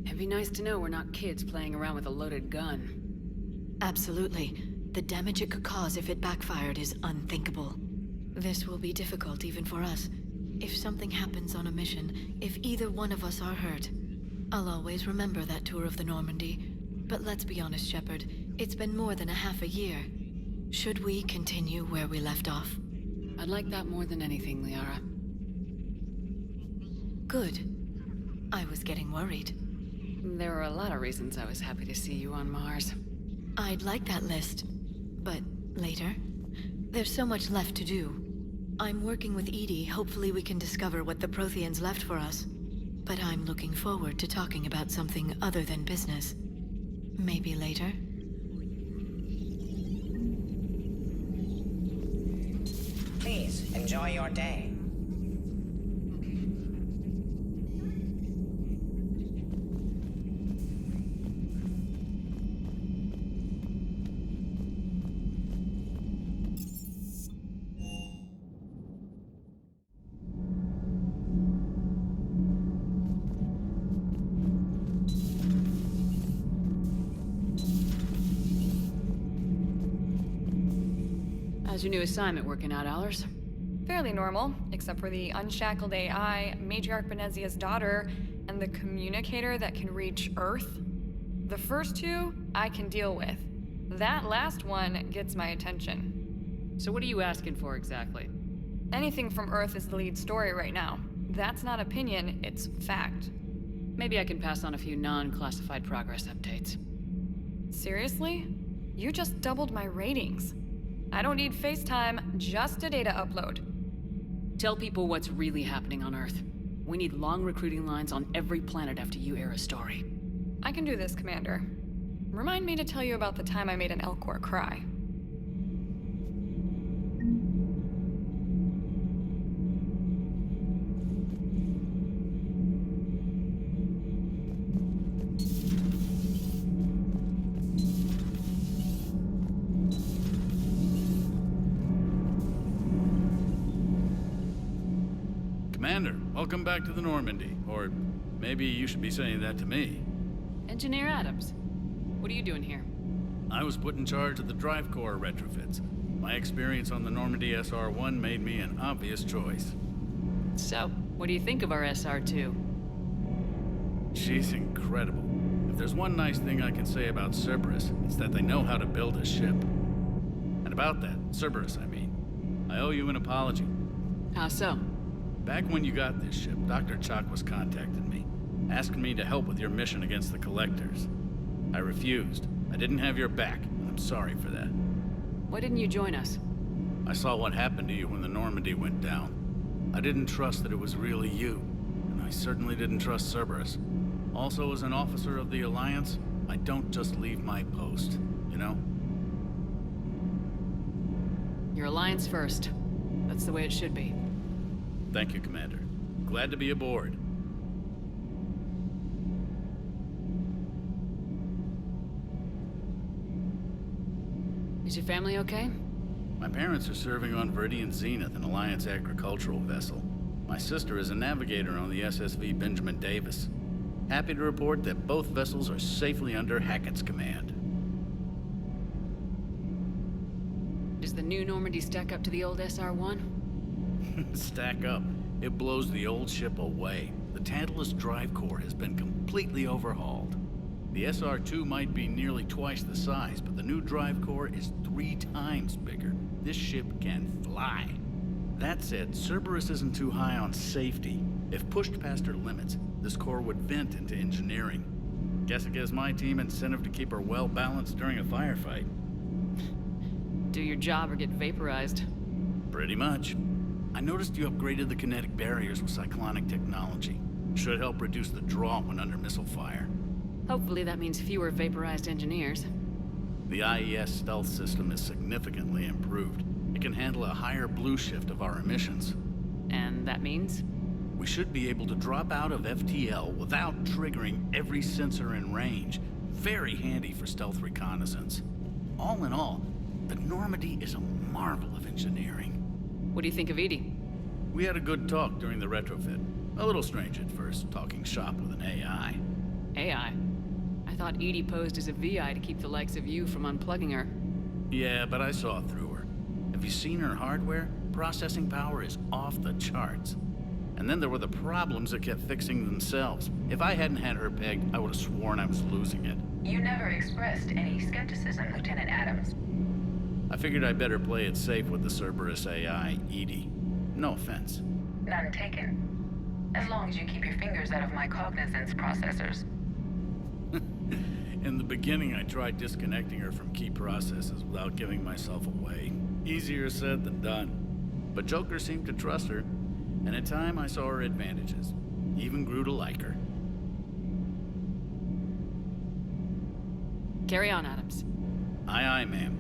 It'd be nice to know we're not kids playing around with a loaded gun. Absolutely. The damage it could cause if it backfired is unthinkable. This will be difficult even for us. If something happens on a mission, if either one of us are hurt, I'll always remember that tour of the Normandy. But let's be honest, Shepard, it's been more than a half a year. Should we continue where we left off? I'd like that more than anything, Liara. Good. I was getting worried. There were a lot of reasons I was happy to see you on Mars. I'd like that list. But later? There's so much left to do. I'm working with Edie. Hopefully we can discover what the Protheans left for us. But I'm looking forward to talking about something other than business. Maybe later? Please, enjoy your day. How's your new assignment working out, Allers? Fairly normal, except for the unshackled AI, Matriarch Benezia's daughter, and the communicator that can reach Earth. The first two, I can deal with. That last one gets my attention. So what are you asking for exactly? Anything from Earth is the lead story right now. That's not opinion, it's fact. Maybe I can pass on a few non-classified progress updates. Seriously? You just doubled my ratings. I don't need FaceTime, just a data upload. Tell people what's really happening on Earth. We need long recruiting lines on every planet after you air a story. I can do this, Commander. Remind me to tell you about the time I made an Elcor cry. Commander, welcome back to the Normandy. Or maybe you should be saying that to me. Engineer Adams, what are you doing here? I was put in charge of the drive core retrofits. My experience on the Normandy SR-1 made me an obvious choice. So, what do you think of our SR-2? She's incredible. If there's one nice thing I can say about Cerberus, it's that they know how to build a ship. And about that, Cerberus, I mean, I owe you an apology. How so? Back when you got this ship, Dr. Chakwas contacted me, asking me to help with your mission against the Collectors. I refused. I didn't have your back, and I'm sorry for that. Why didn't you join us? I saw what happened to you when the Normandy went down. I didn't trust that it was really you, and I certainly didn't trust Cerberus. Also, as an officer of the Alliance, I don't just leave my post, you know? Your Alliance first. That's the way it should be. Thank you, Commander. Glad to be aboard. Is your family okay? My parents are serving on Viridian Zenith, an Alliance agricultural vessel. My sister is a navigator on the SSV Benjamin Davis. Happy to report that both vessels are safely under Hackett's command. Does the new Normandy stack up to the old SR-1? Stack up. It blows the old ship away. The Tantalus drive core has been completely overhauled. The SR-2 might be nearly twice the size, but the new drive core is 3 times bigger. This ship can fly. That said, Cerberus isn't too high on safety. If pushed past her limits, this core would vent into engineering. Guess it gives my team incentive to keep her well balanced during a firefight. Do your job or get vaporized. Pretty much. I noticed you upgraded the kinetic barriers with cyclonic technology. Should help reduce the draw when under missile fire. Hopefully that means fewer vaporized engineers. The IES stealth system is significantly improved. It can handle a higher blue shift of our emissions. And that means? We should be able to drop out of FTL without triggering every sensor in range. Very handy for stealth reconnaissance. All in all, the Normandy is a marvel of engineering. What do you think of Edie? We had a good talk during the retrofit. A little strange at first, talking shop with an AI. AI? I thought Edie posed as a VI to keep the likes of you from unplugging her. Yeah, but I saw through her. Have you seen her hardware? Processing power is off the charts. And then there were the problems that kept fixing themselves. If I hadn't had her pegged, I would have sworn I was losing it. You never expressed any skepticism, Lieutenant Adams. I figured I'd better play it safe with the Cerberus AI, Edie. No offense. None taken. As long as you keep your fingers out of my cognizance processors. In the beginning, I tried disconnecting her from key processes without giving myself away. Easier said than done. But Joker seemed to trust her, and in time I saw her advantages. Even grew to like her. Carry on, Adams. Aye, aye, ma'am.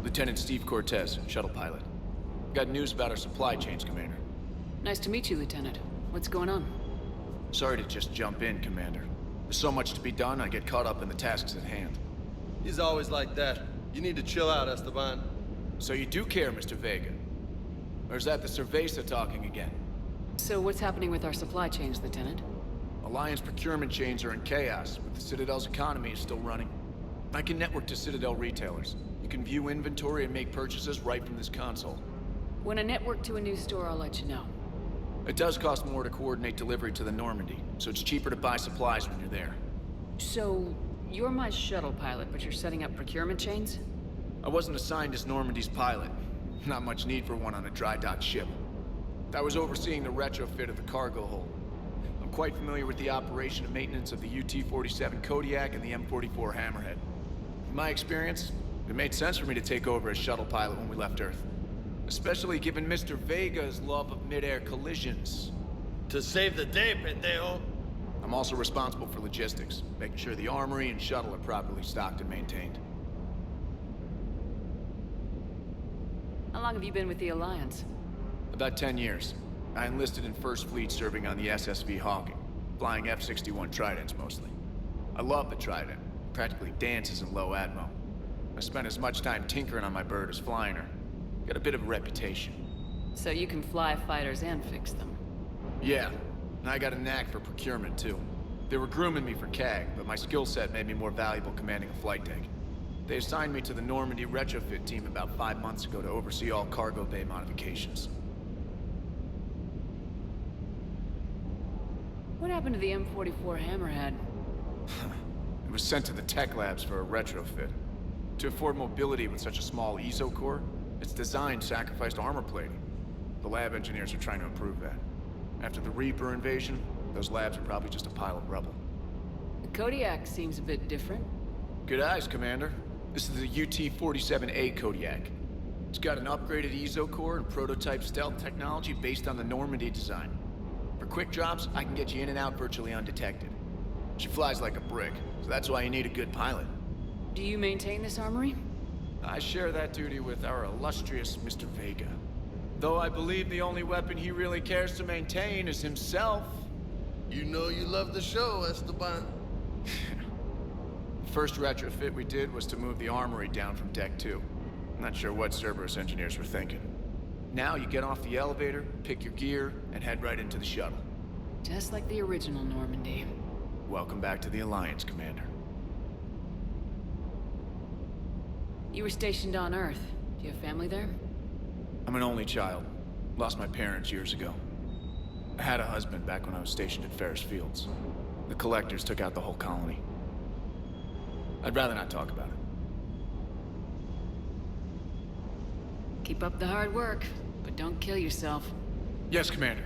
Lieutenant Steve Cortez, shuttle pilot. Got news about our supply chains, Commander. Nice to meet you, Lieutenant. What's going on? Sorry to just jump in, Commander. There's so much to be done, I get caught up in the tasks at hand. He's always like that. You need to chill out, Esteban. So you do care, Mr. Vega? Or is that the Cerveza talking again? So what's happening with our supply chains, Lieutenant? Alliance procurement chains are in chaos, but the Citadel's economy is still running. I can network to Citadel retailers. You can view inventory and make purchases right from this console. When I network to a new store, I'll let you know. It does cost more to coordinate delivery to the Normandy, so it's cheaper to buy supplies when you're there. So, you're my shuttle pilot, but you're setting up procurement chains? I wasn't assigned as Normandy's pilot. Not much need for one on a dry dock ship. I was overseeing the retrofit of the cargo hold. I'm quite familiar with the operation and maintenance of the UT-47 Kodiak and the M44 Hammerhead. In my experience, it made sense for me to take over as shuttle pilot when we left Earth. Especially given Mr. Vega's love of mid-air collisions. To save the day, pendejo. I'm also responsible for logistics, making sure the armory and shuttle are properly stocked and maintained. How long have you been with the Alliance? About 10 years. I enlisted in First Fleet serving on the SSV Hawking, flying F-61 Tridents mostly. I love the Trident. Practically dances in low atmo. I spent as much time tinkering on my bird as flying her. Got a bit of a reputation. So you can fly fighters and fix them? Yeah, and I got a knack for procurement too. They were grooming me for CAG, but my skill set made me more valuable commanding a flight deck. They assigned me to the Normandy retrofit team about 5 months ago to oversee all cargo bay modifications. What happened to the M44 Hammerhead? It was sent to the tech labs for a retrofit. To afford mobility with such a small ESO core, its design sacrificed armor plating. The lab engineers are trying to improve that. After the Reaper invasion, those labs are probably just a pile of rubble. The Kodiak seems a bit different. Good eyes, Commander. This is the UT-47A Kodiak. It's got an upgraded ESO core and prototype stealth technology based on the Normandy design. For quick drops, I can get you in and out virtually undetected. She flies like a brick, so that's why you need a good pilot. Do you maintain this armory? I share that duty with our illustrious Mr. Vega. Though I believe the only weapon he really cares to maintain is himself. You know you love the show, Esteban. First retrofit we did was to move the armory down from Deck 2. Not sure what Cerberus engineers were thinking. Now you get off the elevator, pick your gear, and head right into the shuttle. Just like the original Normandy. Welcome back to the Alliance, Commander. You were stationed on Earth. Do you have family there? I'm an only child. Lost my parents years ago. I had a husband back when I was stationed at Ferris Fields. The Collectors took out the whole colony. I'd rather not talk about it. Keep up the hard work, but don't kill yourself. Yes, Commander.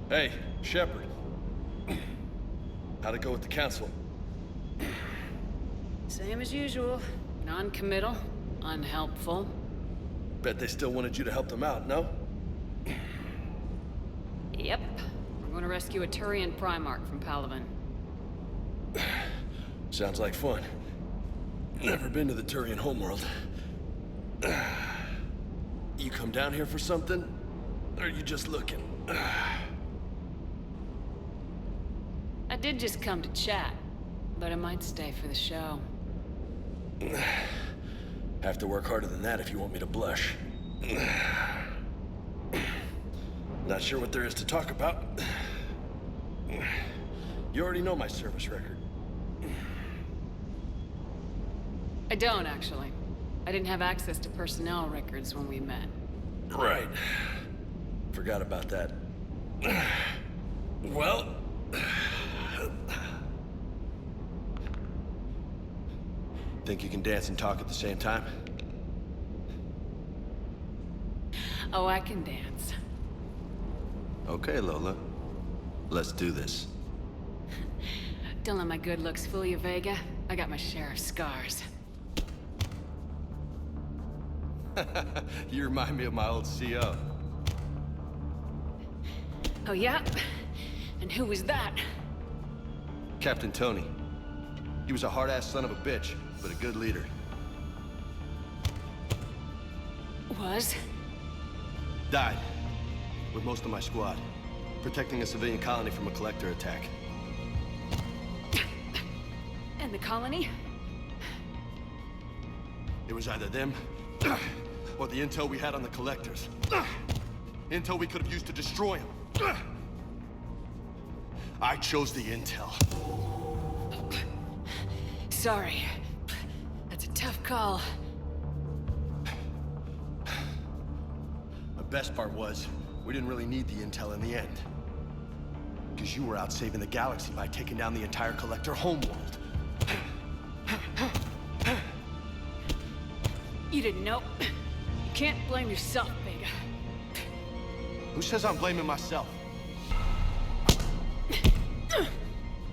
Hey, Shepard. How'd it go with the Council? Same as usual. Non-committal, unhelpful. Bet they still wanted you to help them out, no? Yep. We're going to rescue a Turian Primarch from Palaven. Sounds like fun. Never been to the Turian homeworld. You come down here for something? Or are you just looking? I did just come to chat, but I might stay for the show. Have to work harder than that if you want me to blush. Not sure what there is to talk about. You already know my service record. I don't, actually. I didn't have access to personnel records when we met. Right. Forgot about that. Well... Think you can dance and talk at the same time? Oh, I can dance. Okay, Lola. Let's do this. Don't let my good looks fool you, Vega. I got my share of scars. You remind me of my old CO. Oh, yeah? And who was that? Captain Tony. He was a hard-ass son of a bitch, but a good leader. Was? Died. With most of my squad. Protecting a civilian colony from a collector attack. And the colony? It was either them, or the intel we had on the collectors. Intel we could have used to destroy them. I chose the intel. Sorry. That's a tough call. The best part was, we didn't really need the intel in the end. Because you were out saving the galaxy by taking down the entire collector homeworld. You didn't know. You can't blame yourself, Vega. Who says I'm blaming myself?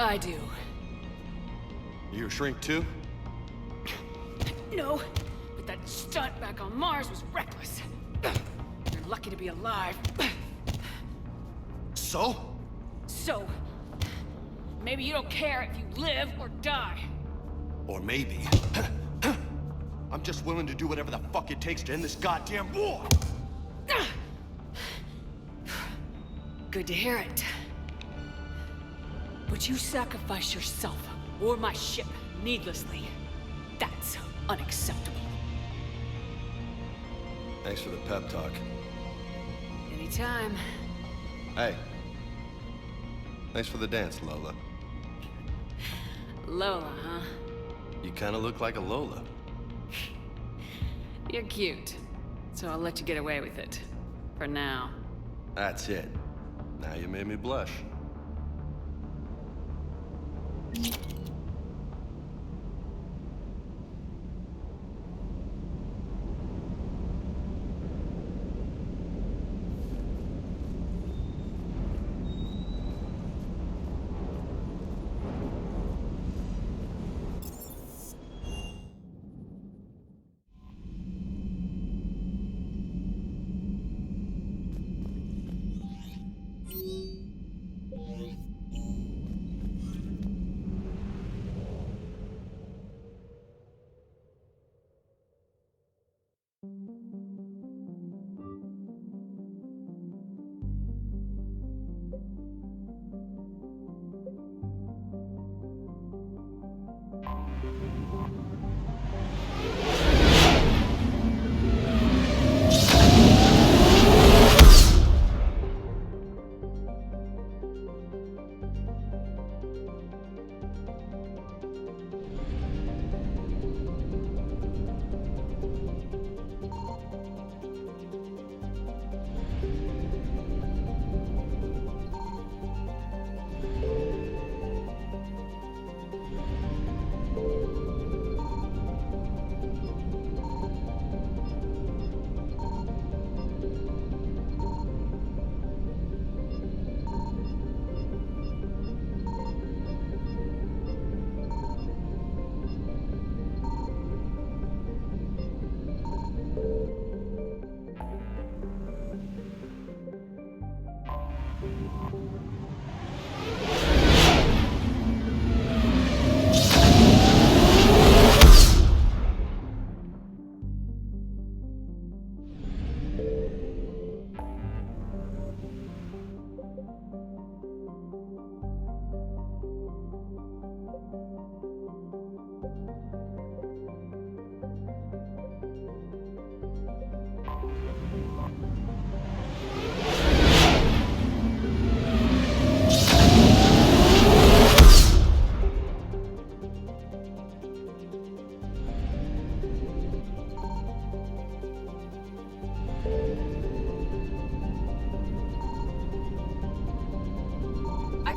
I do. You a shrink too? No, but that stunt back on Mars was reckless. You're lucky to be alive. So? So, maybe you don't care if you live or die. Or maybe... I'm just willing to do whatever the fuck it takes to end this goddamn war! Good to hear it. Would you sacrifice yourself or my ship needlessly. That's unacceptable. Thanks for the pep talk. Anytime. Hey. Thanks for the dance, Lola. Lola, huh? You kind of look like a Lola. You're cute, so I'll let you get away with it. For now. That's it. Now you made me blush.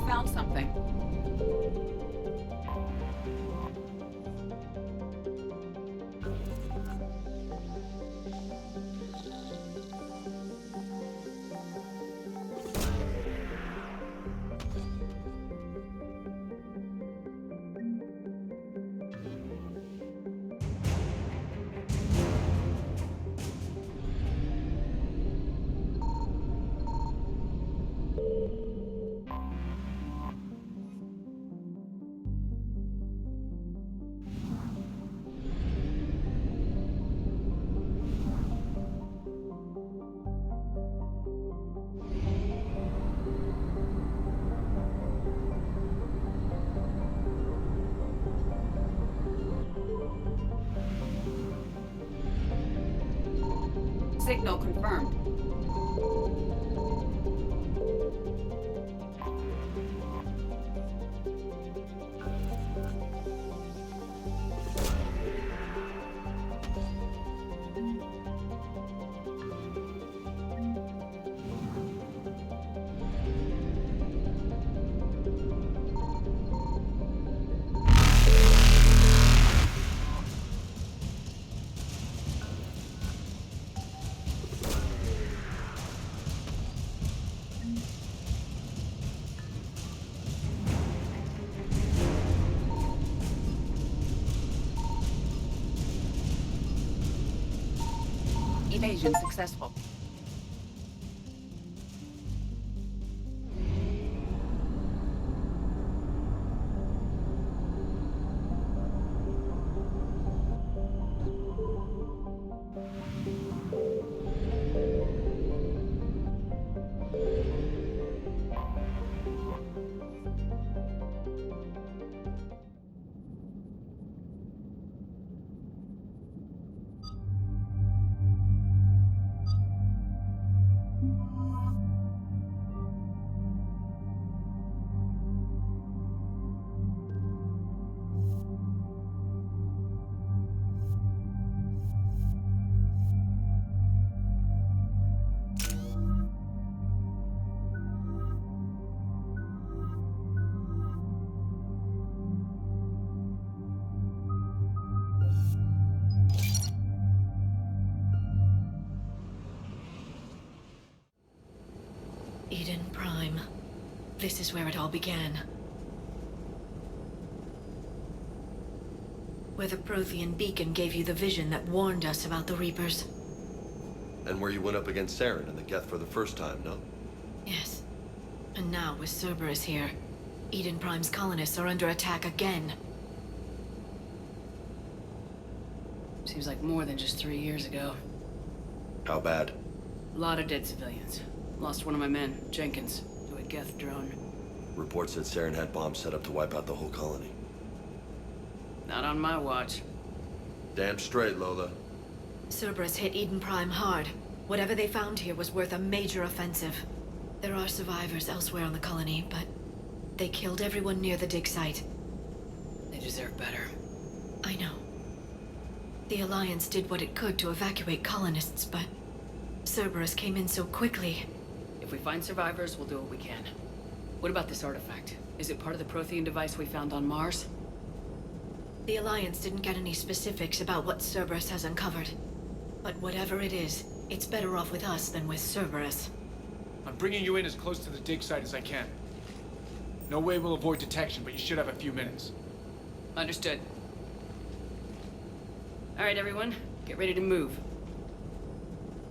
Found something. Signal confirmed. Evasion successful. Iden Prime. This is where it all began. Where the Prothean beacon gave you the vision that warned us about the Reapers. And where you went up against Saren and the Geth for the first time, no? Yes. And now, with Cerberus here, Iden Prime's colonists are under attack again. Seems like more than just 3 years ago. How bad? A lot of dead civilians. Lost one of my men, Jenkins, to a Geth drone. Reports said Saren had bombs set up to wipe out the whole colony. Not on my watch. Damn straight, Lola. Cerberus hit Iden Prime hard. Whatever they found here was worth a major offensive. There are survivors elsewhere on the colony, but they killed everyone near the dig site. They deserve better. I know. The Alliance did what it could to evacuate colonists, but Cerberus came in so quickly. If we find survivors, we'll do what we can. What about this artifact? Is it part of the Prothean device we found on Mars? The Alliance didn't get any specifics about what Cerberus has uncovered. But whatever it is, it's better off with us than with Cerberus. I'm bringing you in as close to the dig site as I can. No way we'll avoid detection, but you should have a few minutes. Understood. All right, everyone. Get ready to move.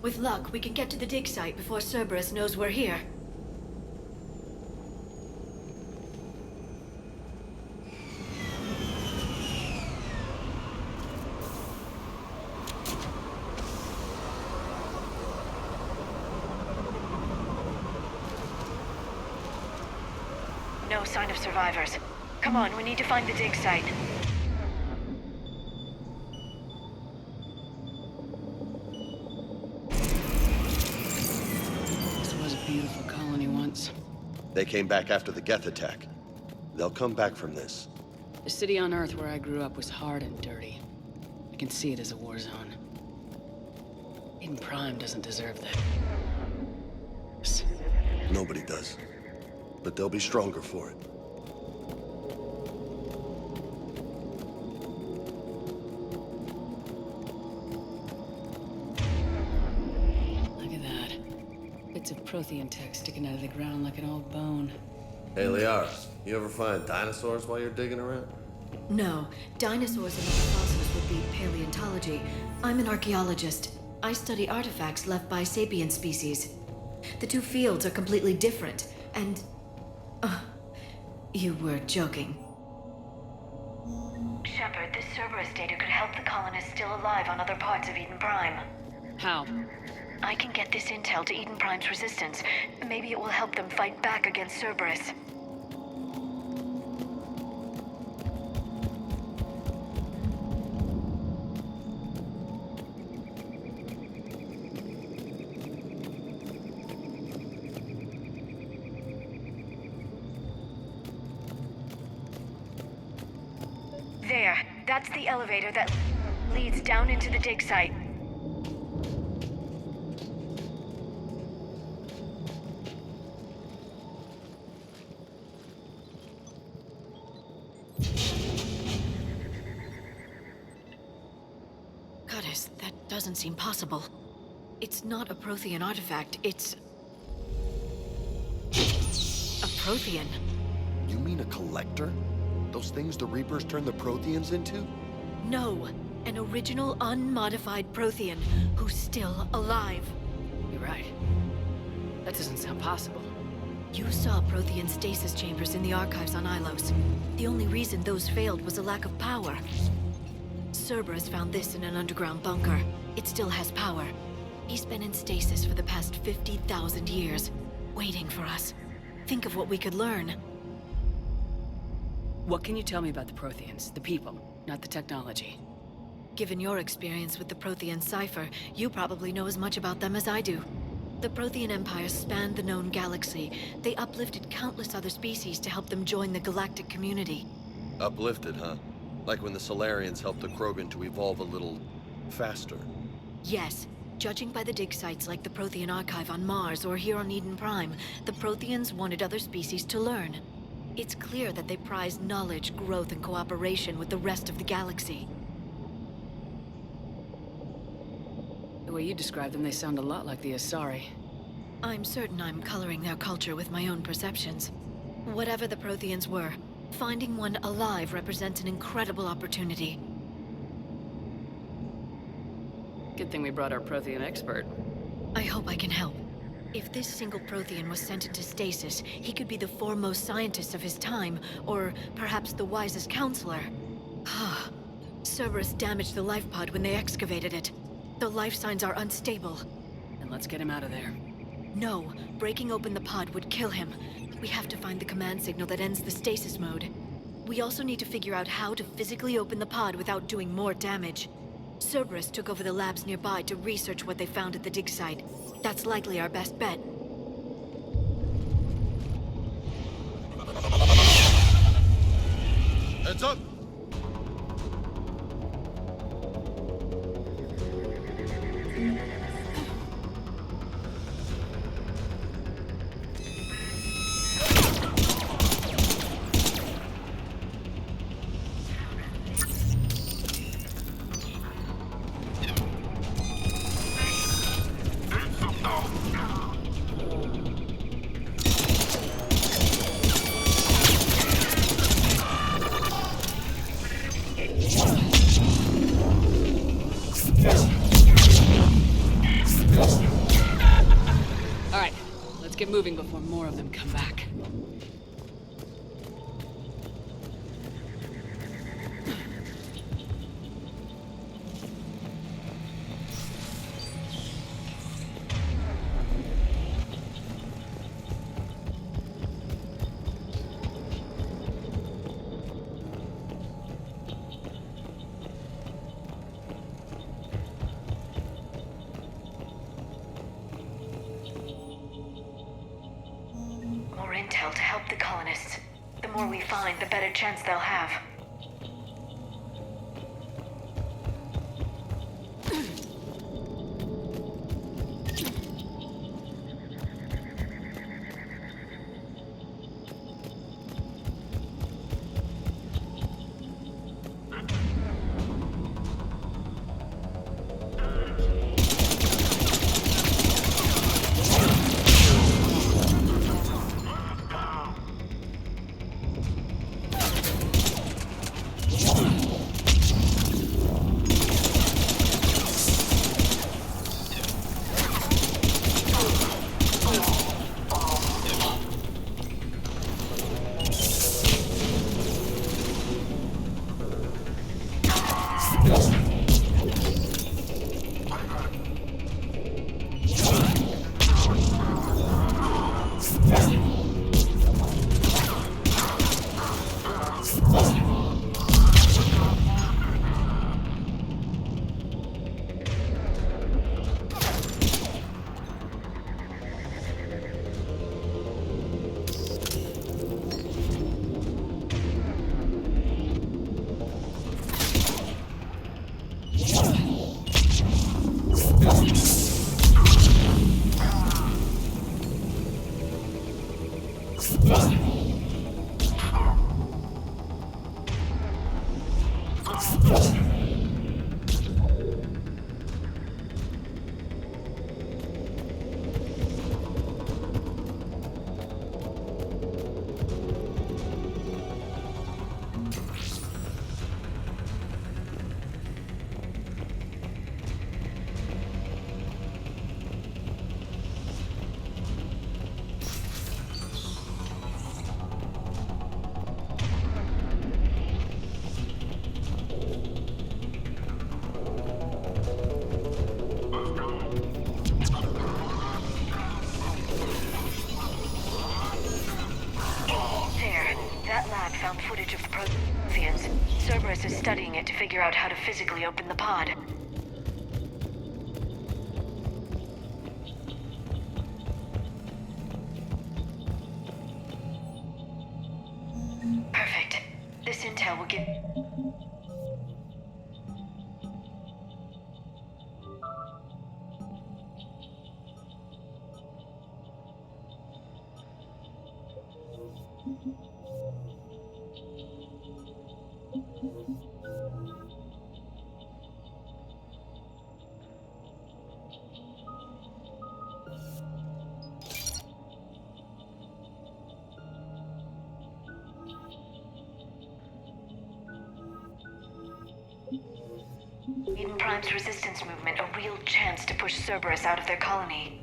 With luck, we can get to the dig site before Cerberus knows we're here. No sign of survivors. Come on, we need to find the dig site. This was a beautiful colony once. They came back after the Geth attack. They'll come back from this. The city on Earth where I grew up was hard and dirty. I can see it as a war zone. Iden Prime doesn't deserve that. Nobody does. But they'll be stronger for it. Look at that. Bits of Prothean tech sticking out of the ground like an old bone. Hey, Liara, you ever find dinosaurs while you're digging around? No, dinosaurs and other fossils would be paleontology. I'm an archaeologist. I study artifacts left by sapient species. The two fields are completely different, and... you were joking. Shepard, this Cerberus data could help the colonists still alive on other parts of Iden Prime. How? I can get this intel to Iden Prime's resistance. Maybe it will help them fight back against Cerberus. There. That's the elevator that leads down into the dig site. Goddess, that doesn't seem possible. It's not a Prothean artifact, it's... a Prothean. You mean a collector? Those things the Reapers turned the Protheans into? No, an original unmodified Prothean who's still alive. You're right. That doesn't sound possible. You saw Prothean stasis chambers in the archives on Ilos. The only reason those failed was a lack of power. Cerberus found this in an underground bunker. It still has power. He's been in stasis for the past 50,000 years, waiting for us. Think of what we could learn. What can you tell me about the Protheans, the people, not the technology? Given your experience with the Prothean cipher, you probably know as much about them as I do. The Prothean Empire spanned the known galaxy. They uplifted countless other species to help them join the galactic community. Uplifted, huh? Like when the Solarians helped the Krogan to evolve a little... faster. Yes. Judging by the dig sites like the Prothean Archive on Mars or here on Iden Prime, the Protheans wanted other species to learn. It's clear that they prize knowledge, growth, and cooperation with the rest of the galaxy. The way you describe them, they sound a lot like the Asari. I'm certain I'm coloring their culture with my own perceptions. Whatever the Protheans were, finding one alive represents an incredible opportunity. Good thing we brought our Prothean expert. I hope I can help. If this single Prothean was sent into stasis, he could be the foremost scientist of his time, or perhaps the wisest counselor. Cerberus damaged the life pod when they excavated it. The life signs are unstable. Then let's get him out of there. No, breaking open the pod would kill him. We have to find the command signal that ends the stasis mode. We also need to figure out how to physically open the pod without doing more damage. Cerberus took over the labs nearby to research what they found at the dig site. That's likely our best bet. Heads up! Let's get moving before more of them come back. Intel to help the colonists. The more we find, the better chance they'll have. Footage of the Protheans. Cerberus is studying it to figure out how to physically open the pod. Perfect. This intel will give... Prime's resistance movement a real chance to push Cerberus out of their colony.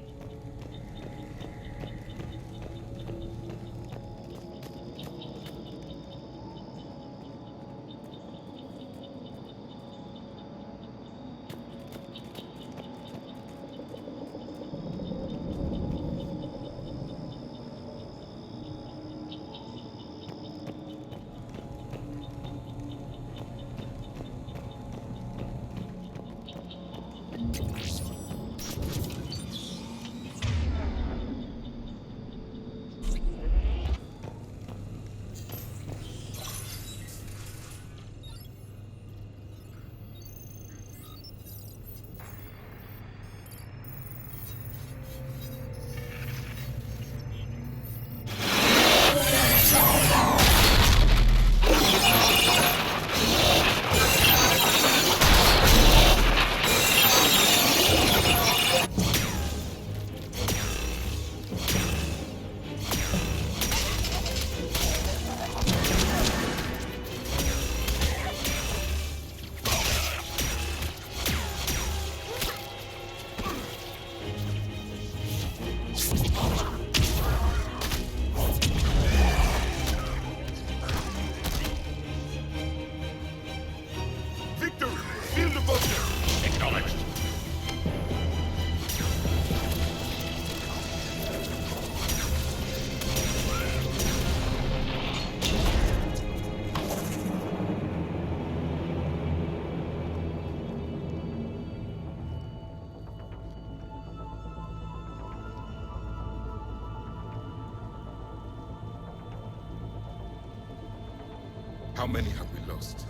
How many have we lost?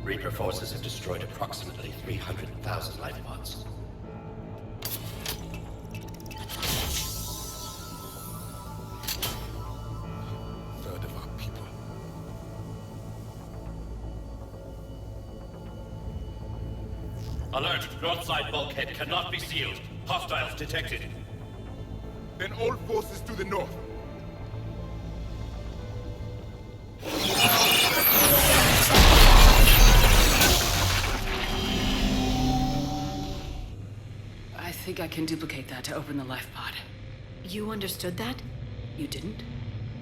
Reaper forces have destroyed approximately 300,000 life pods. Third of our people. Alert! Broadside bulkhead cannot be sealed. Hostiles detected. Then all forces to the north. I think I can duplicate that to open the life pod. You understood that? You didn't?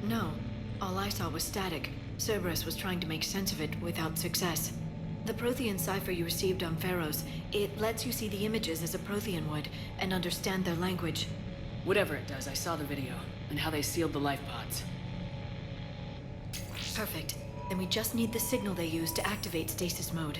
No. All I saw was static. Cerberus was trying to make sense of it without success. The Prothean cipher you received on Pharaohs, it lets you see the images as a Prothean would, and understand their language. Whatever it does, I saw the video, and how they sealed the life pods. Perfect. Then we just need the signal they used to activate stasis mode.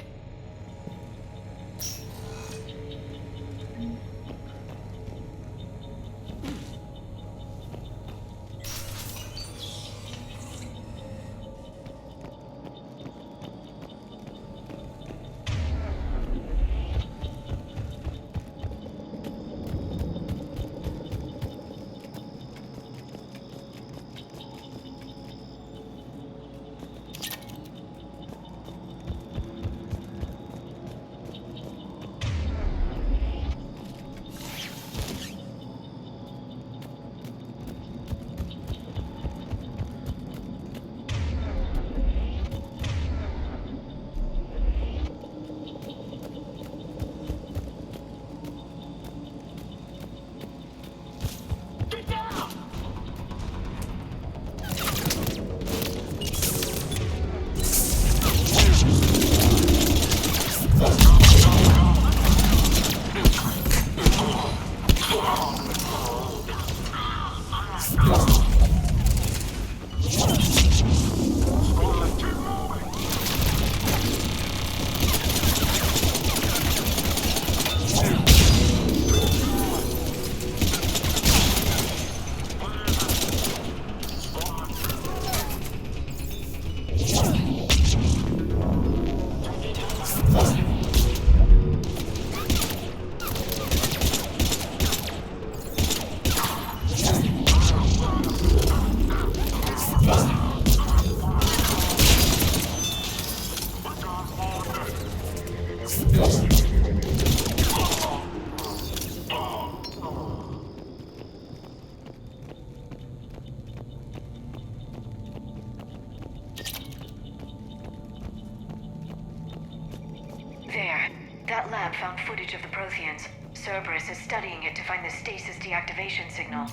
That lab found footage of the Protheans. Cerberus is studying it to find the stasis deactivation signal.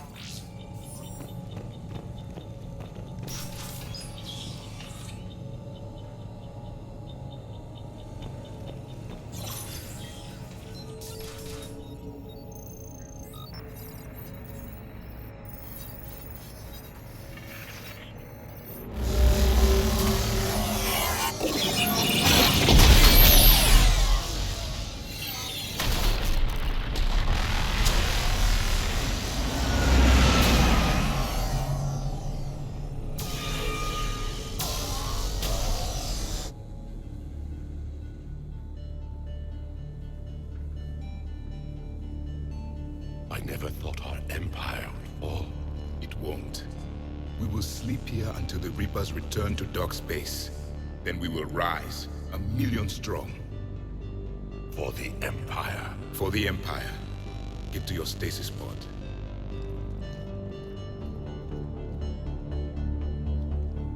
I never thought our empire would fall. It won't. We will sleep here until the Reapers return to dark space. Then we will rise, 1,000,000 strong. For the Empire. For the Empire. Get to your stasis pod.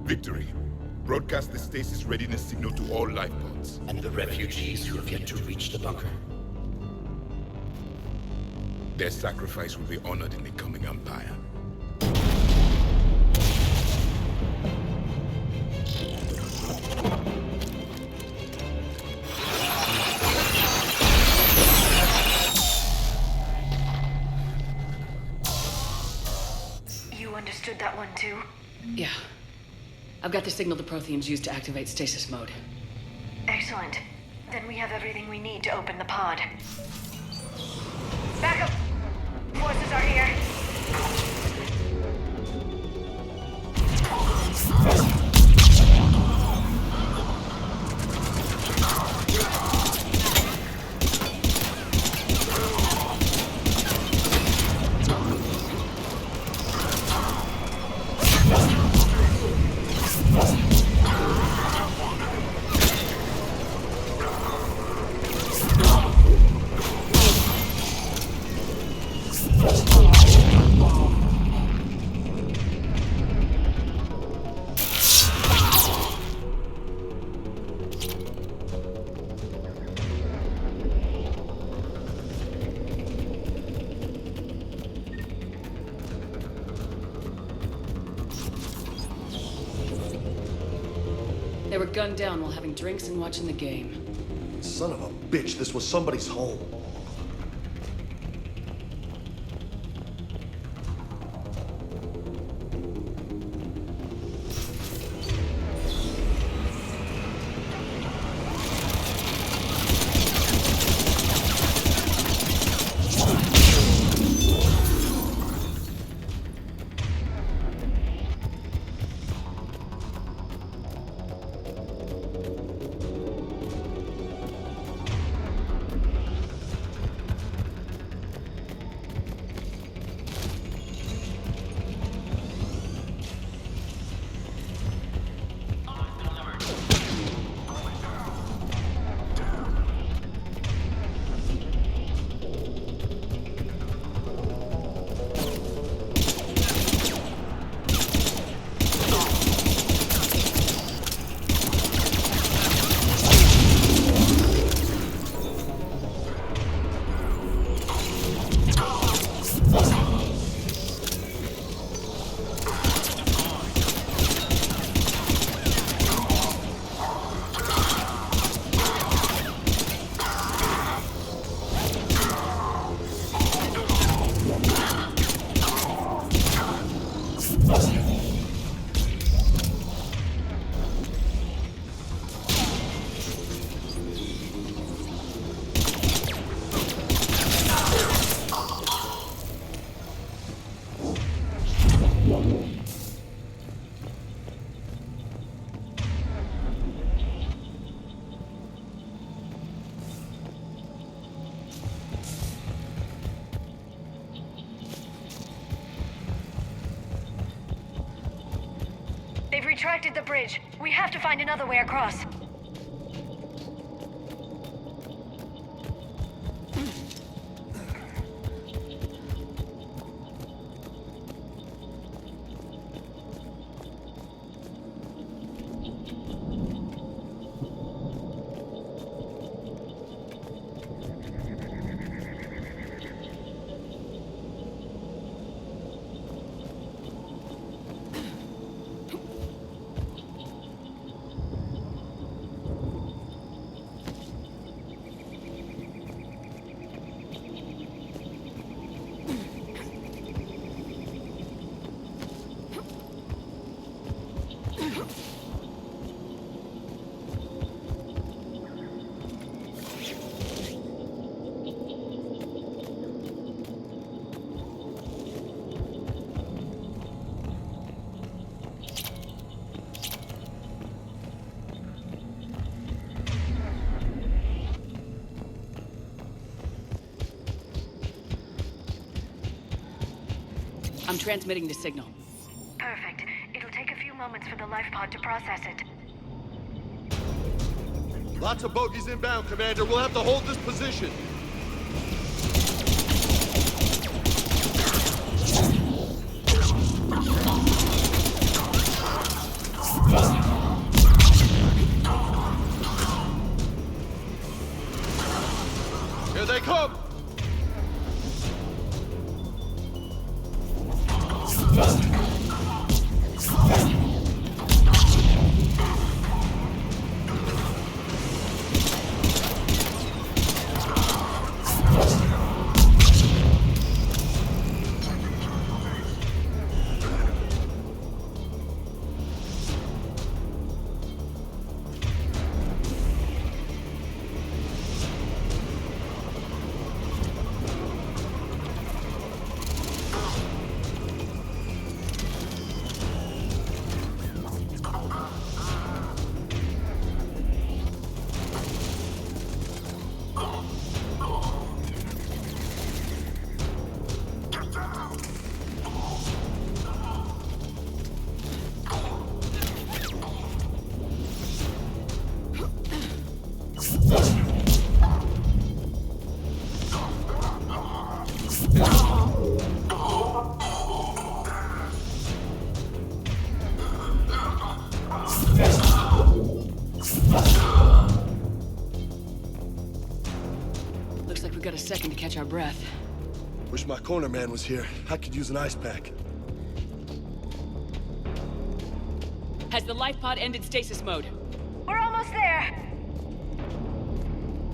Victory. Broadcast the stasis readiness signal to all life pods. And the refugees who have yet to reach the bunker. Their sacrifice will be honored in the coming Empire. You understood that one too? Yeah. I've got the signal the Protheans used to activate stasis mode. Excellent. Then we have everything we need to open the pod. Backup! Forces are here. They were gunned down while having drinks and watching the game. Son of a bitch, this was somebody's home. They've retracted the bridge. We have to find another way across. I'm transmitting the signal. Perfect. It'll take a few moments for the life pod to process it. Lots of bogies inbound, Commander. We'll have to hold this position. Here they come! Got a second to catch our breath. Wish my corner man was here. I could use an ice pack. Has the life pod ended stasis mode? We're almost there!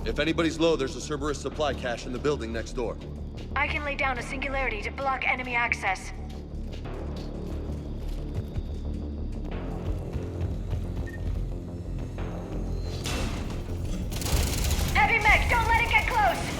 If anybody's low, there's a Cerberus supply cache in the building next door. I can lay down a singularity to block enemy access. Heavy mech, don't let it get close!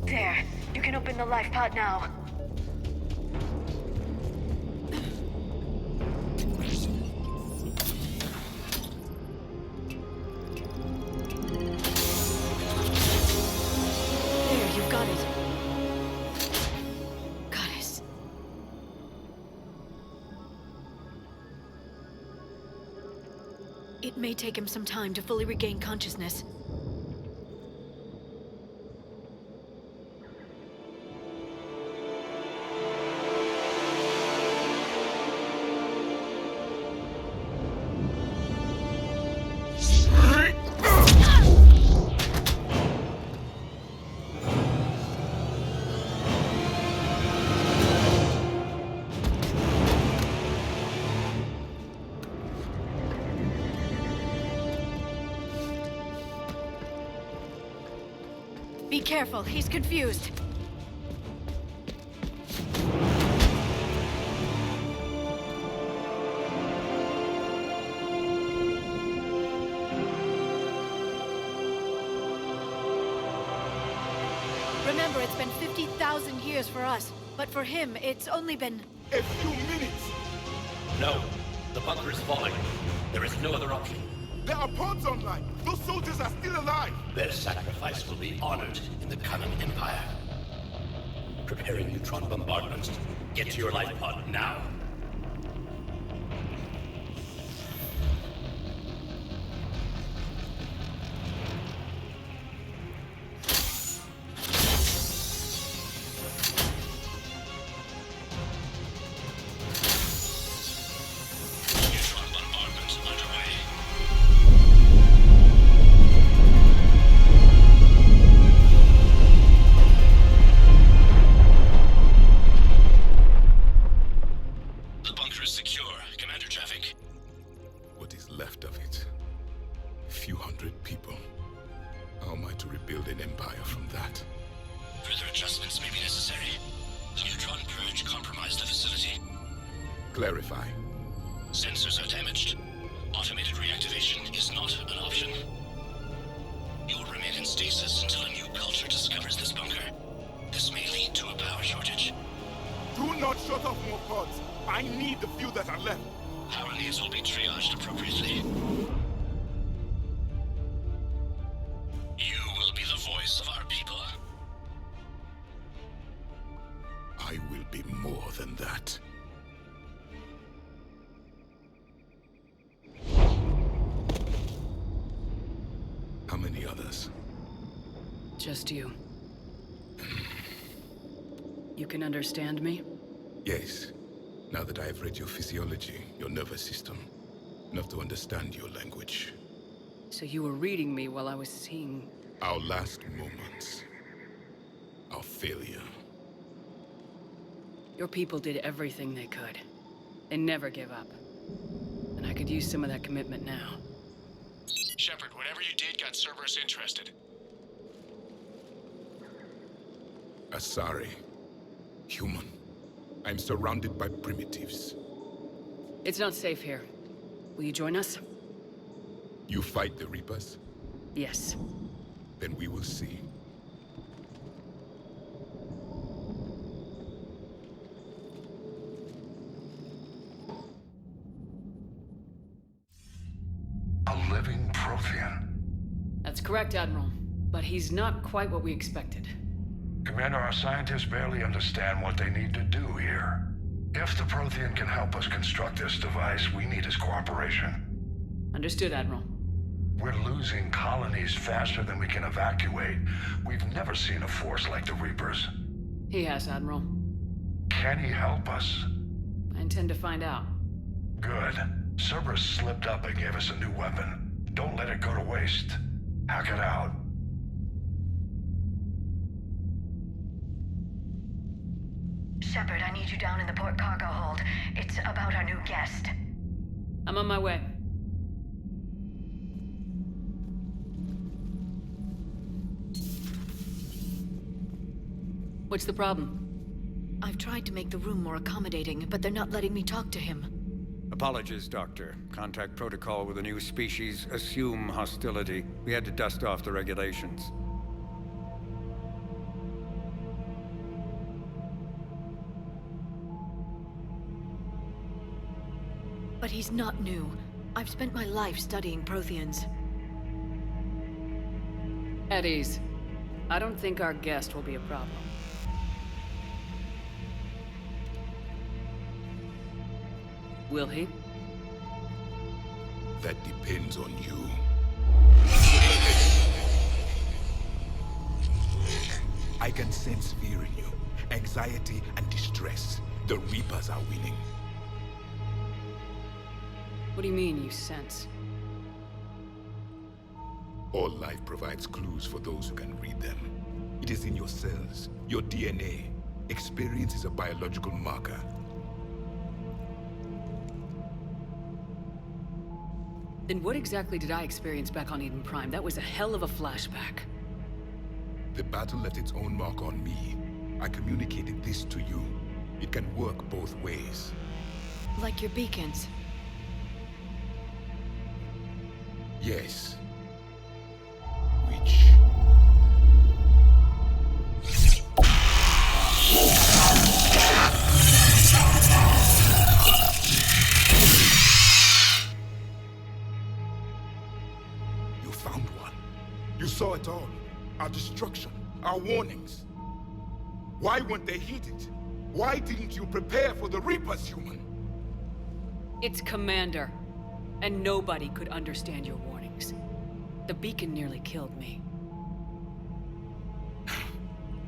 There. You can open the life pod now. There, you've got it. Goddess. It may take him some time to fully regain consciousness. Be careful, he's confused. Remember, it's been 50,000 years for us, but for him, it's only been... A few minutes! No, the bunker is falling. There is no other option. There are pods online! Those soldiers are still alive! Their sacrifice will be honored in the coming Empire. Preparing neutron bombardments. Get to your life pod now. Clarify. Sensors are damaged. Automated reactivation is not an option. You'll remain in stasis until a new culture discovers this bunker. This may lead to a power shortage. Do not shut off more pods. I need the few that are left. Power needs will be triaged appropriately. You will be the voice of our people. I will be more than that. How many others? Just you. You can understand me? Yes. Now that I've read your physiology, your nervous system, enough to understand your language. So you were reading me while I was seeing... Our last moments. Our failure. Your people did everything they could. They never gave up. And I could use some of that commitment now. Shepard, whatever you did got Cerberus interested. Sorry. Human. I'm surrounded by primitives. It's not safe here. Will you join us? You fight the Reapers? Yes. Then we will see. A living Prothean. That's correct, Admiral. But he's not quite what we expected. Commander, our scientists barely understand what they need to do here. If the Prothean can help us construct this device, we need his cooperation. Understood, Admiral. We're losing colonies faster than we can evacuate. We've never seen a force like the Reapers. He has, Admiral. Can he help us? I intend to find out. Good. Cerberus slipped up and gave us a new weapon. Don't let it go to waste. Hack it out. Shepard, I need you down in the port cargo hold. It's about our new guest. I'm on my way. What's the problem? I've tried to make the room more accommodating, but they're not letting me talk to him. Apologies, Doctor. Contact protocol with a new species. Assume hostility. We had to dust off the regulations. But he's not new. I've spent my life studying Protheans. At ease. I don't think our guest will be a problem. Will he? That depends on you. I can sense fear in you, anxiety and distress. The Reapers are winning. What do you mean, you sense? All life provides clues for those who can read them. It is in your cells, your DNA. Experience is a biological marker. Then what exactly did I experience back on Iden Prime? That was a hell of a flashback. The battle left its own mark on me. I communicated this to you. It can work both ways. Like your beacons. Yes. Which... You found one. You saw it all. Our destruction, our warnings. Why weren't they heeded? Why didn't you prepare for the Reapers, human? It's Commander. And nobody could understand your warnings. The beacon nearly killed me.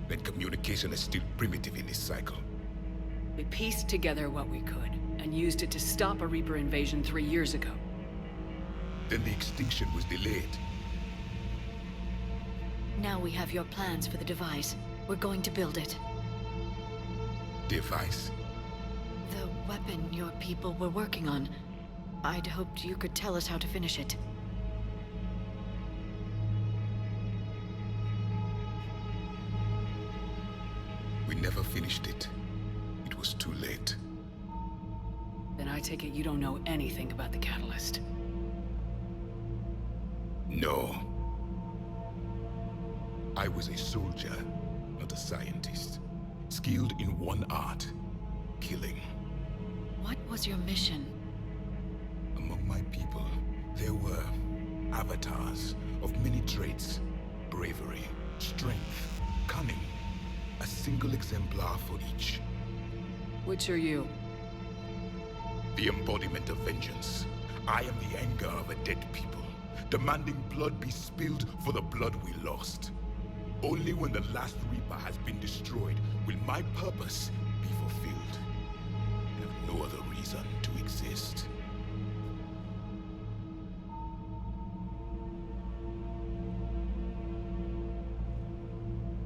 Then communication is still primitive in this cycle. We pieced together what we could, and used it to stop a Reaper invasion 3 years ago. Then the extinction was delayed. Now we have your plans for the device. We're going to build it. Device? The weapon your people were working on. I'd hoped you could tell us how to finish it. We never finished it. It was too late. Then I take it you don't know anything about the Catalyst. No. I was a soldier, not a scientist. Skilled in one art, killing. What was your mission? Among my people, there were avatars of many traits. Bravery, strength, cunning. A single exemplar for each. Which are you? The embodiment of vengeance. I am the anger of a dead people, demanding blood be spilled for the blood we lost. Only when the last Reaper has been destroyed will my purpose be fulfilled. I have no other reason to exist.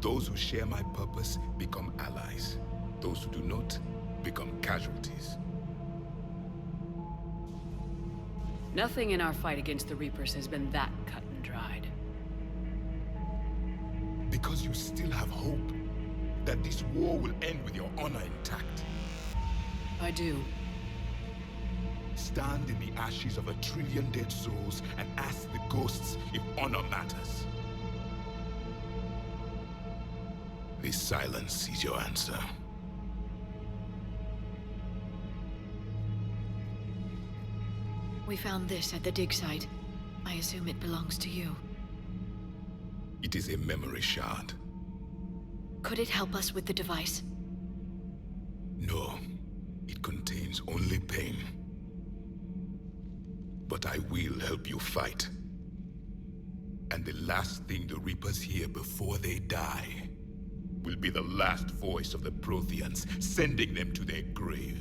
Those who share my purpose become allies. Those who do not become casualties. Nothing in our fight against the Reapers has been that cut and dried. Because you still have hope that this war will end with your honor intact. I do. Stand in the ashes of 1 trillion dead souls and ask the ghosts if honor matters. This silence is your answer. We found this at the dig site. I assume it belongs to you. It is a memory shard. Could it help us with the device? No, it contains only pain. But I will help you fight. And the last thing the Reapers hear before they die will be the last voice of the Protheans, sending them to their grave.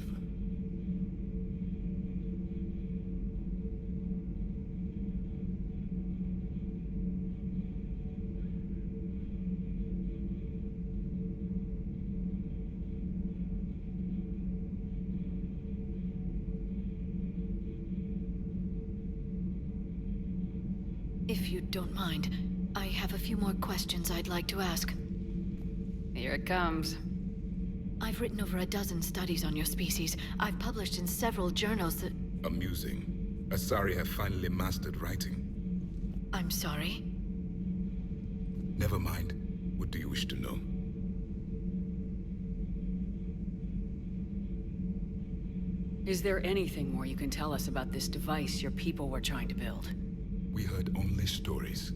If you don't mind, I have a few more questions I'd like to ask. Here it comes. I've written over a dozen studies on your species. I've published in several journals that... Amusing. Asari have finally mastered writing. I'm sorry? Never mind. What do you wish to know? Is there anything more you can tell us about this device your people were trying to build? We heard only stories.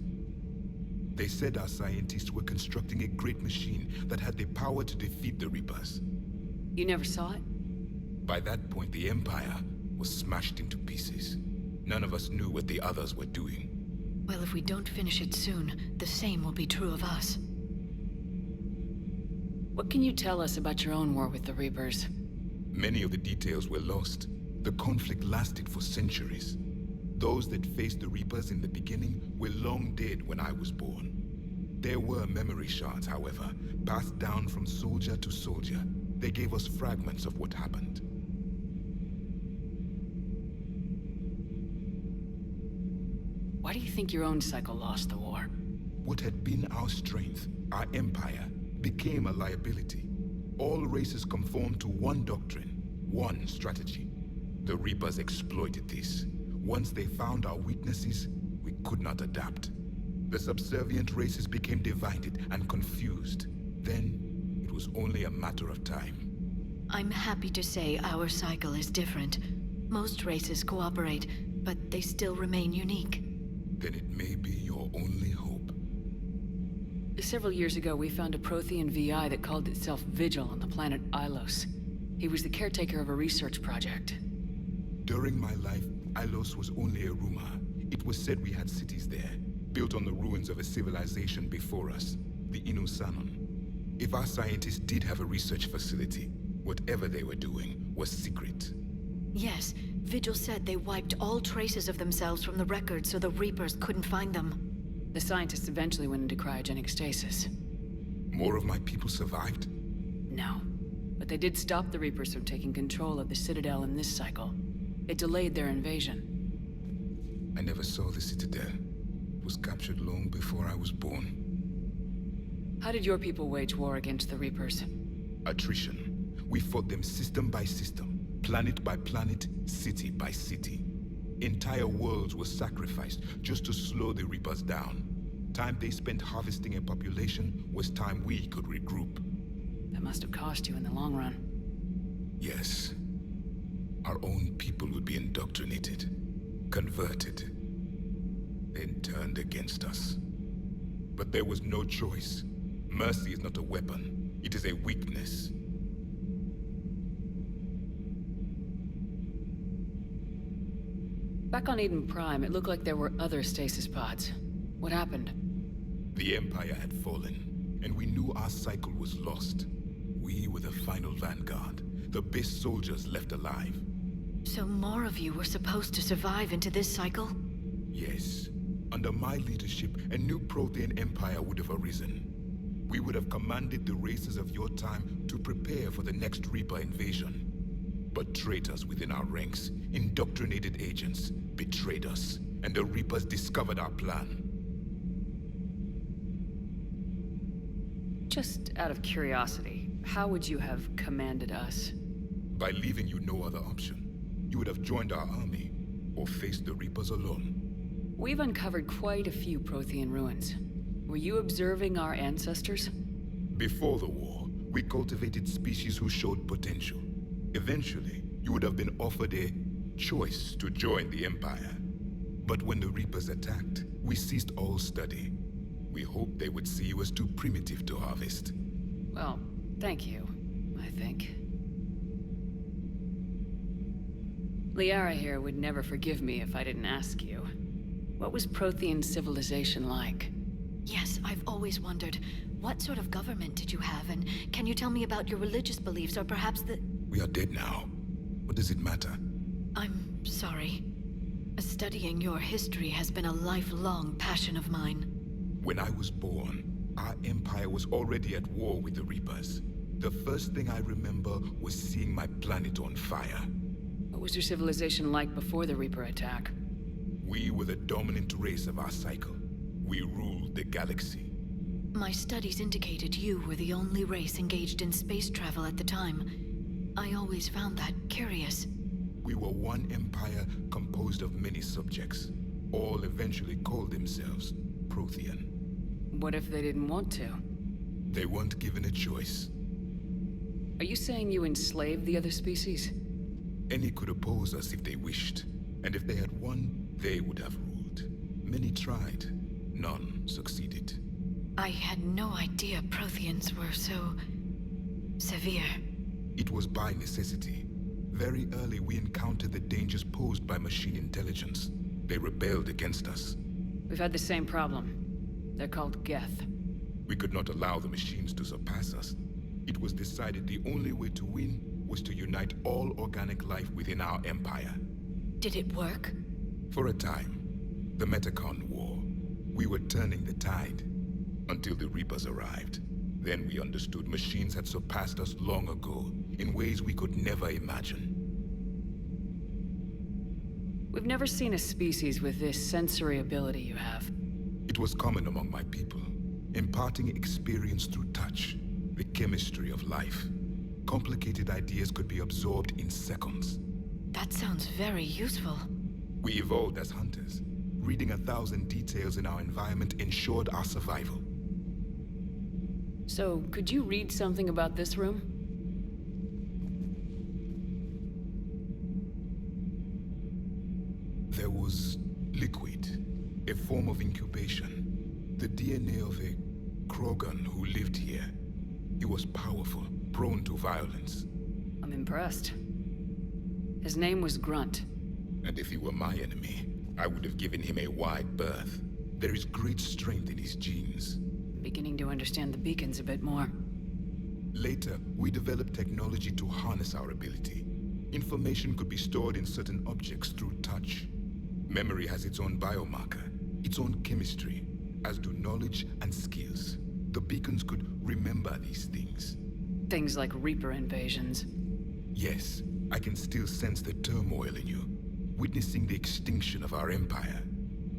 They said our scientists were constructing a great machine that had the power to defeat the Reapers. You never saw it? By that point, the Empire was smashed into pieces. None of us knew what the others were doing. Well, if we don't finish it soon, the same will be true of us. What can you tell us about your own war with the Reapers? Many of the details were lost. The conflict lasted for centuries. Those that faced the Reapers in the beginning were long dead when I was born. There were memory shards, however, passed down from soldier to soldier. They gave us fragments of what happened. Why do you think your own cycle lost the war? What had been our strength, our empire, became a liability. All races conformed to one doctrine, one strategy. The Reapers exploited this. Once they found our weaknesses, we could not adapt. The subservient races became divided and confused. Then, it was only a matter of time. I'm happy to say our cycle is different. Most races cooperate, but they still remain unique. Then it may be your only hope. Several years ago, we found a Prothean VI that called itself Vigil on the planet Ilos. He was the caretaker of a research project. During my life, Ilos was only a rumor. It was said we had cities there, built on the ruins of a civilization before us, the Inusanon. If our scientists did have a research facility, whatever they were doing was secret. Yes, Vigil said they wiped all traces of themselves from the records so the Reapers couldn't find them. The scientists eventually went into cryogenic stasis. More of my people survived? No, but they did stop the Reapers from taking control of the Citadel in this cycle. It delayed their invasion. I never saw the Citadel. It was captured long before I was born. How did your people wage war against the Reapers? Attrition. We fought them system by system, Planet by planet, city by city. Entire worlds were sacrificed just to slow the Reapers down. Time they spent harvesting a population was time we could regroup. That must have cost you in the long run. Yes. Our own people would be indoctrinated, converted, then turned against us. But there was no choice. Mercy is not a weapon. It is a weakness. Back on Iden Prime, it looked like there were other stasis pods. What happened? The Empire had fallen, and we knew our cycle was lost. We were the final vanguard, the best soldiers left alive. So more of you were supposed to survive into this cycle? Yes. Under my leadership, a new Prothean empire would have arisen. We would have commanded the races of your time to prepare for the next Reaper invasion. But traitors within our ranks, indoctrinated agents, betrayed us, and the Reapers discovered our plan. Just out of curiosity, how would you have commanded us? By leaving you no other option. You would have joined our army, or faced the Reapers alone. We've uncovered quite a few Prothean ruins. Were you observing our ancestors? Before the war, we cultivated species who showed potential. Eventually, you would have been offered a choice to join the Empire. But when the Reapers attacked, we ceased all study. We hoped they would see you as too primitive to harvest. Well, thank you, I think. Liara here would never forgive me if I didn't ask you. What was Prothean civilization like? Yes, I've always wondered, what sort of government did you have, and can you tell me about your religious beliefs, or perhaps the... We are dead now. What does it matter? I'm sorry. Studying your history has been a lifelong passion of mine. When I was born, our empire was already at war with the Reapers. The first thing I remember was seeing my planet on fire. What was your civilization like before the Reaper attack? We were the dominant race of our cycle. We ruled the galaxy. My studies indicated you were the only race engaged in space travel at the time. I always found that curious. We were one empire composed of many subjects. All eventually called themselves Prothean. What if they didn't want to? They weren't given a choice. Are you saying you enslaved the other species? Any could oppose us if they wished. And if they had won, they would have ruled. Many tried. None succeeded. I had no idea Protheans were so... severe. It was by necessity. Very early we encountered the dangers posed by machine intelligence. They rebelled against us. We've had the same problem. They're called Geth. We could not allow the machines to surpass us. It was decided the only way to win was to unite all organic life within our empire. Did it work? For a time. The Metacon War. We were turning the tide. Until the Reapers arrived. Then we understood machines had surpassed us long ago, in ways we could never imagine. We've never seen a species with this sensory ability you have. It was common among my people, imparting experience through touch, the chemistry of life. Complicated ideas could be absorbed in seconds. That sounds very useful. We evolved as hunters. Reading 1,000 details in our environment ensured our survival. So, could you read something about this room? There was liquid, a form of incubation. The DNA of a Krogan who lived here. He was powerful, prone to violence. I'm impressed. His name was Grunt. And if he were my enemy, I would have given him a wide berth. There is great strength in his genes. I'm beginning to understand the beacons a bit more. Later, we developed technology to harness our ability. Information could be stored in certain objects through touch. Memory has its own biomarker, its own chemistry, as do knowledge and skills. The beacons could remember these things. Things like Reaper invasions. Yes, I can still sense the turmoil in you. Witnessing the extinction of our empire.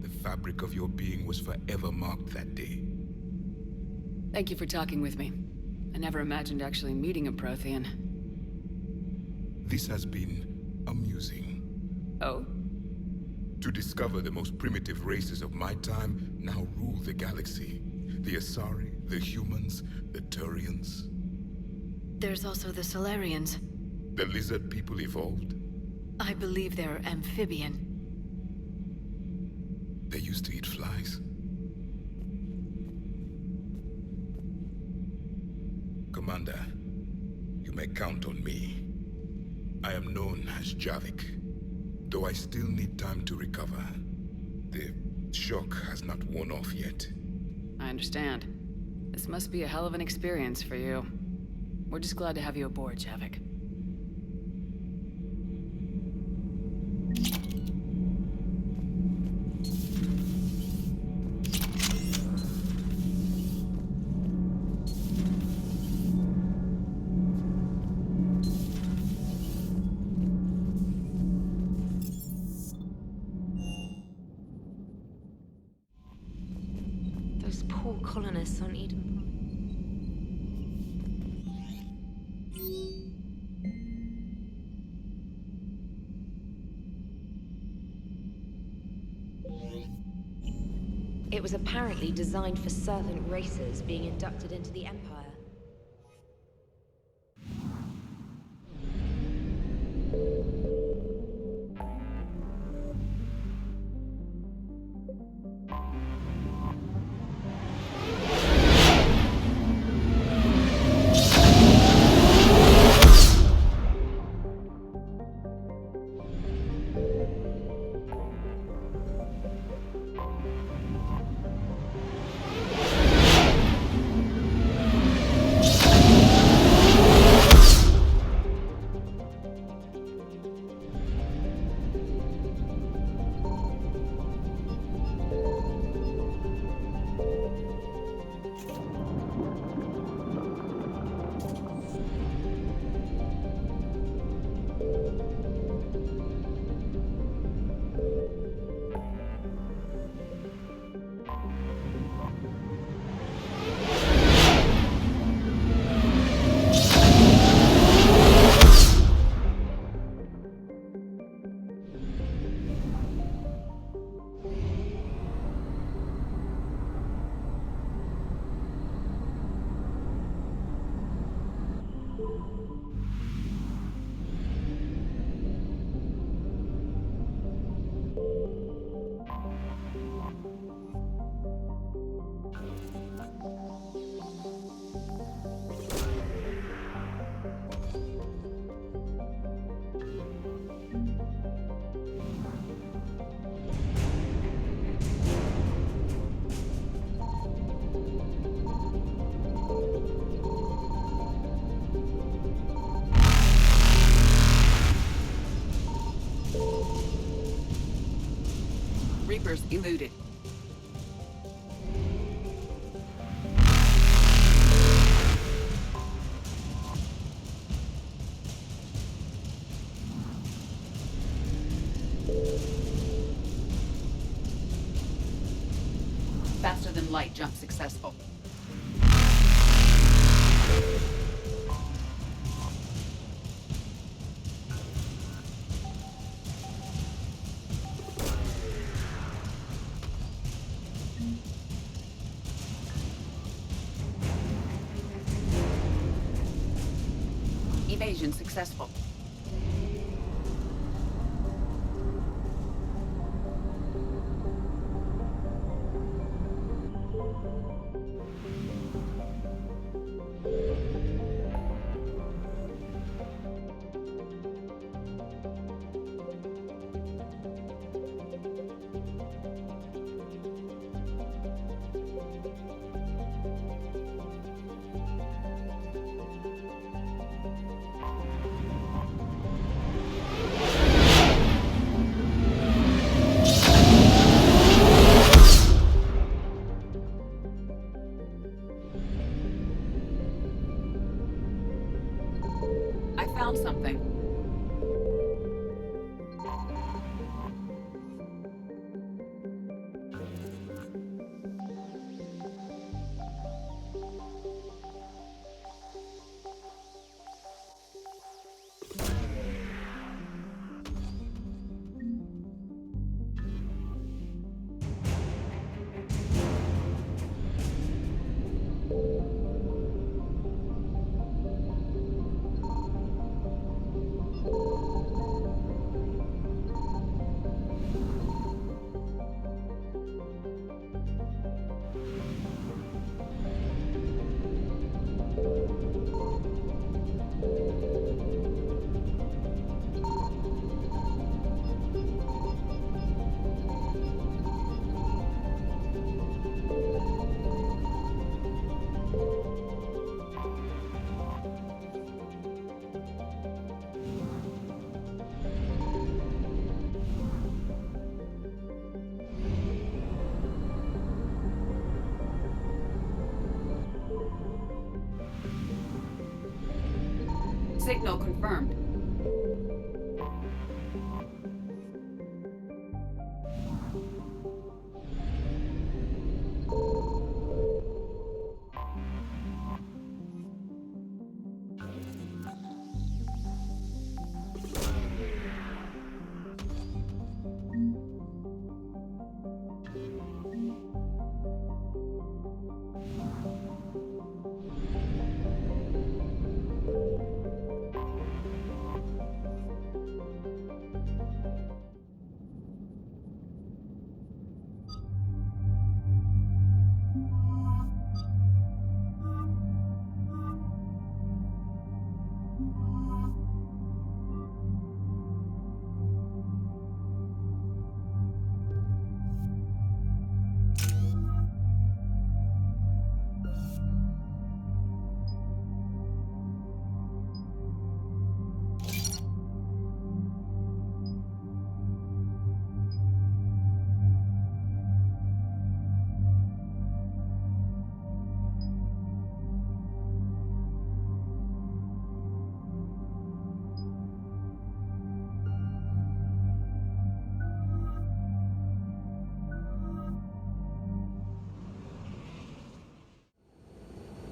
The fabric of your being was forever marked that day. Thank you for talking with me. I never imagined actually meeting a Prothean. This has been amusing. Oh? To discover the most primitive races of my time now rule the galaxy. The Asari, the humans, the Turians. There's also the Solarians. The lizard people evolved? I believe they're amphibian. They used to eat flies. Commander, you may count on me. I am known as Javik, though I still need time to recover. The shock has not worn off yet. I understand. This must be a hell of an experience for you. We're just glad to have you aboard, Javik. Those poor colonists on Iden Prайm. It was apparently designed for servant races being inducted into the Empire. Reapers eluded. Faster than light jump successful. Evasion successful. Found something. Signal confirmed.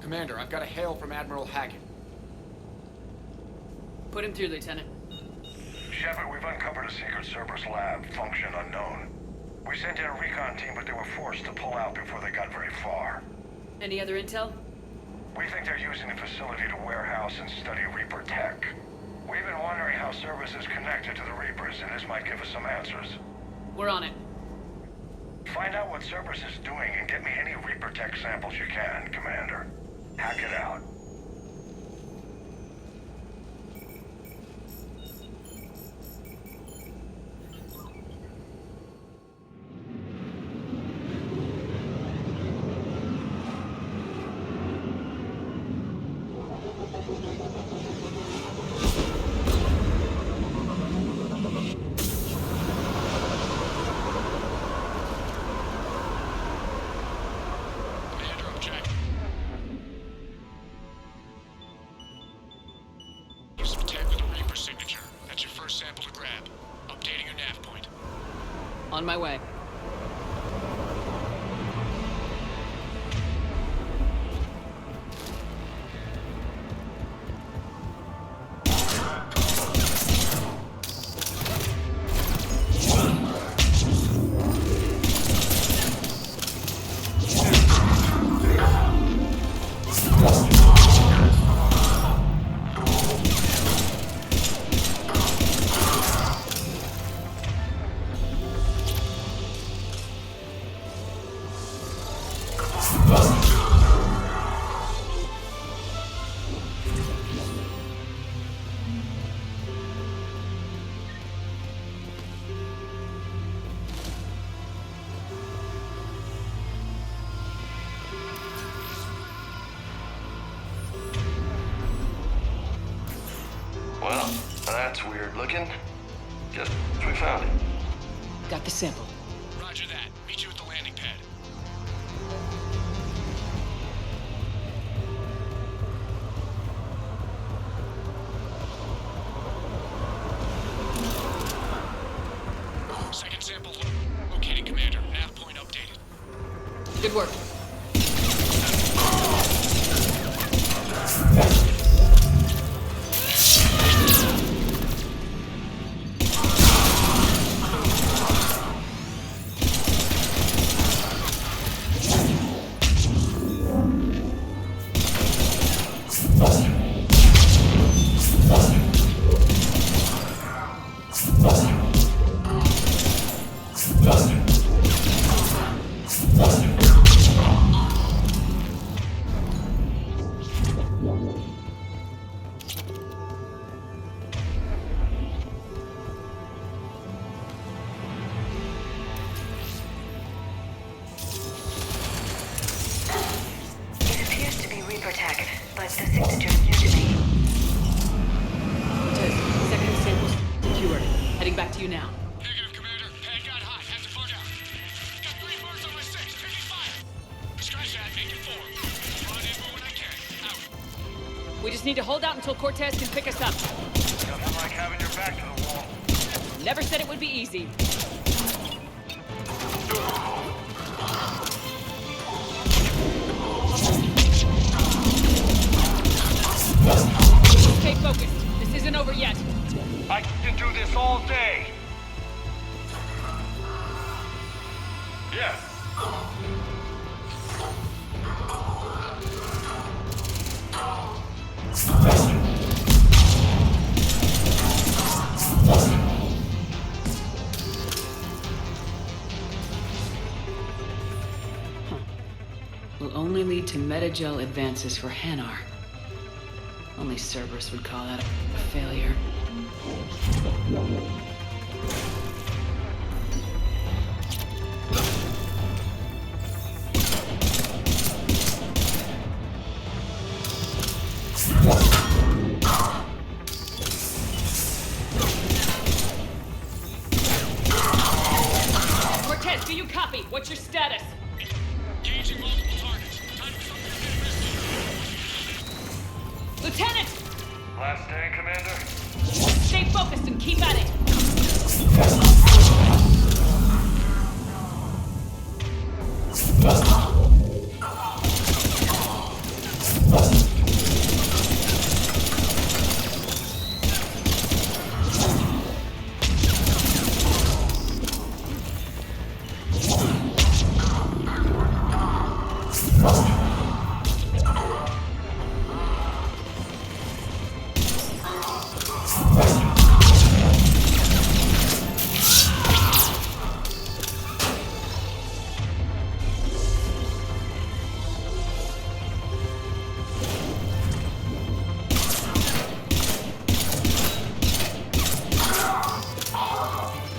Commander, I've got a hail from Admiral Hackett. Put him through, Lieutenant. Shepard, we've uncovered a secret Cerberus lab, function unknown. We sent in a recon team, but they were forced to pull out before they got very far. Any other intel? We think they're using the facility to warehouse and study Reaper tech. We've been wondering how Cerberus is connected to the Reapers, and this might give us some answers. We're on it. Find out what Cerberus is doing and get me any Reaper tech samples you can, Commander. Hack it out. On my way. Well, that's weird looking. Guess we found it. Got the sample. Roger that. Meet you at the landing pad. Second sample located, Commander. Nav point updated. Good work. We just need to hold out until Cortez can pick us up. Nothing like having your back to the wall. Never said it would be easy. Stay focused. This isn't over yet. I can do this all day. Yeah. Will only lead to metagel advances for Hanar. Only Cerberus would call that a failure. Cortez, do you copy? What's your status? Engaging multiple targets. Time for something to get Lieutenant! Last stand, Commander. Stay focused and keep at it.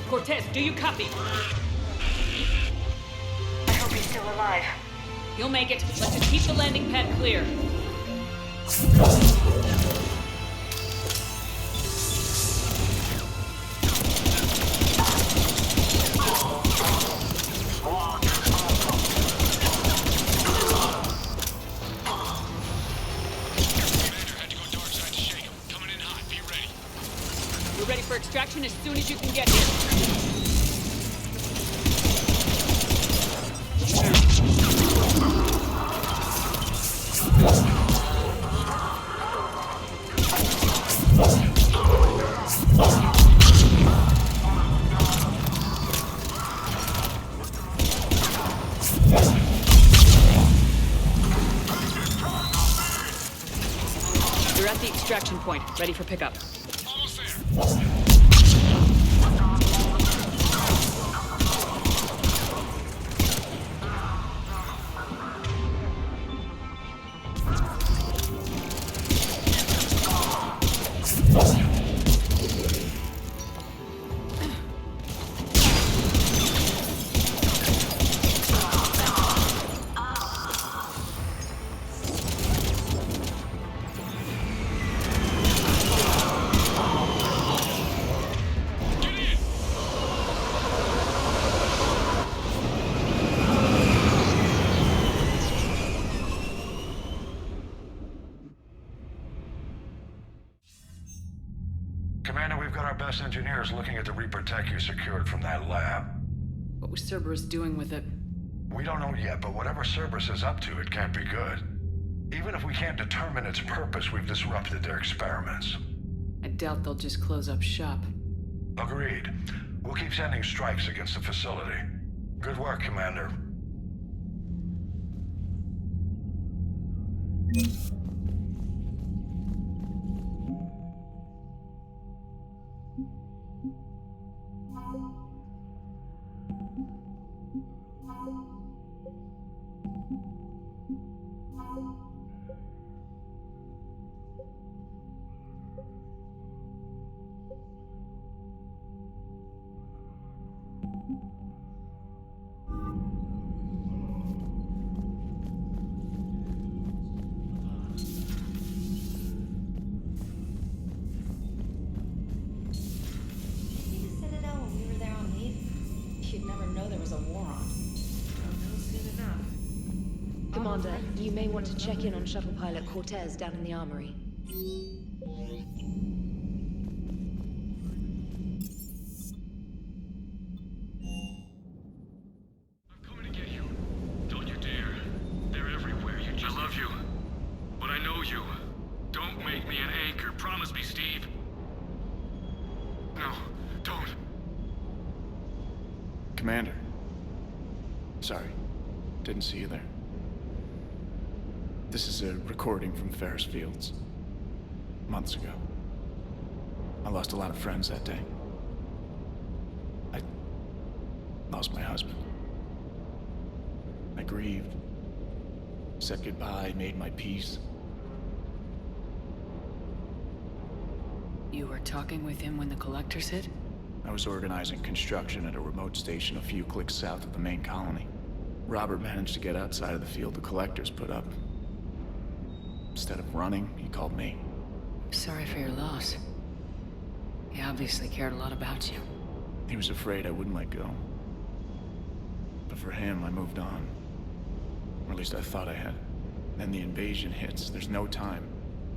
Cortez, do you copy? I hope he's still alive. You'll make it. Let's just keep the landing pad clear. We're ready for extraction as soon as you can get here. You're at the extraction point, ready for pickup. Commander, we've got our best engineers looking at the Reaper tech you secured from that lab. What was Cerberus doing with it? We don't know yet, but whatever Cerberus is up to, it can't be good. Even if we can't determine its purpose, we've disrupted their experiments. I doubt they'll just close up shop. Agreed. We'll keep sending strikes against the facility. Good work, Commander. Commander, you may want to check in on shuttle pilot Cortez down in the armory. Commander. Sorry, didn't see you there. This is a recording from Ferris Fields. Months ago. I lost a lot of friends that day. I lost my husband. I grieved, said goodbye, made my peace. You were talking with him when the collectors hit? I was organizing construction at a remote station a few clicks south of the main colony. Robert managed to get outside of the field the collectors put up. Instead of running, he called me. Sorry for your loss. He obviously cared a lot about you. He was afraid I wouldn't let go. But for him, I moved on. Or at least I thought I had. Then the invasion hits, there's no time.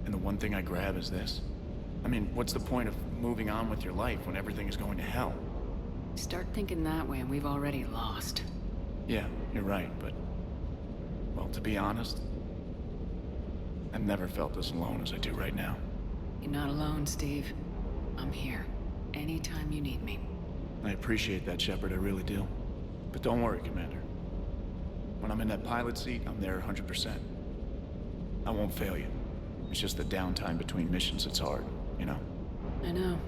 And the one thing I grab is this. I mean, what's the point of moving on with your life when everything is going to hell? Start thinking that way and we've already lost. Yeah, you're right, but... well, to be honest, I've never felt as alone as I do right now. You're not alone, Steve. I'm here. Anytime you need me. I appreciate that, Shepard, I really do. But don't worry, Commander. When I'm in that pilot seat, I'm there 100%. I won't fail you. It's just the downtime between missions that's hard, you know? I know.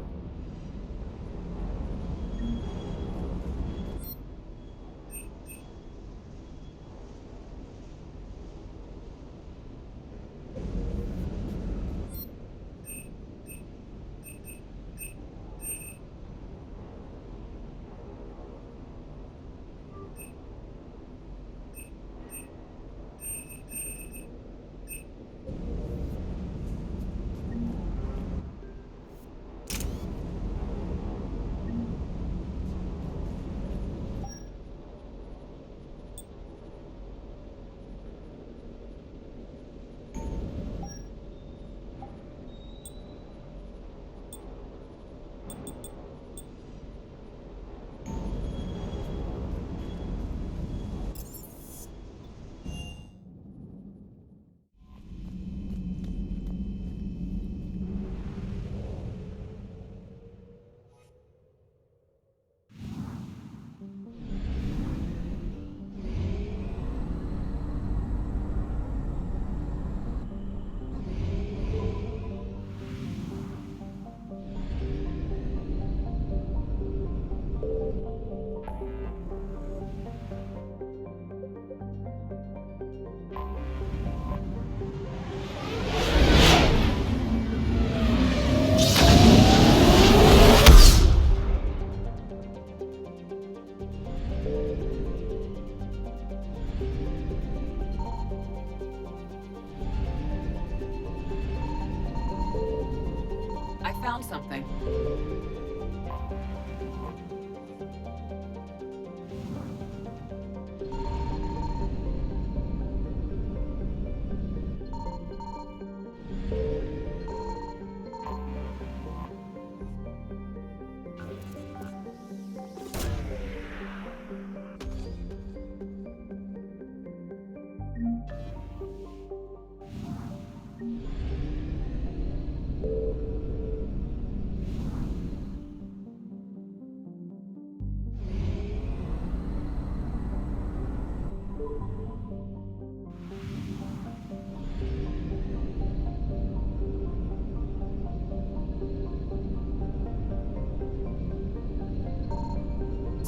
Found something.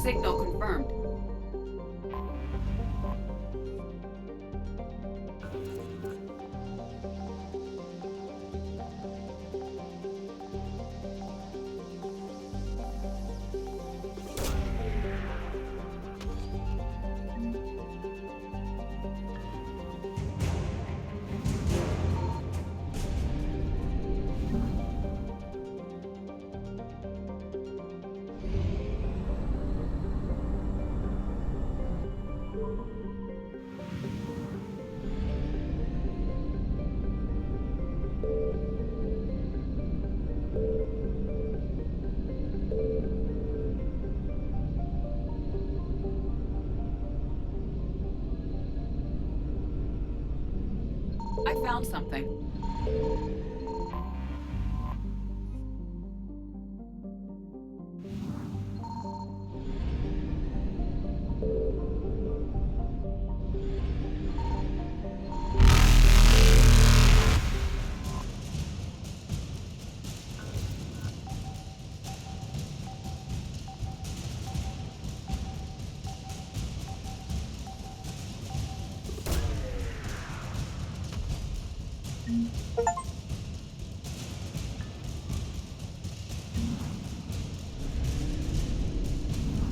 Signal confirmed. found something.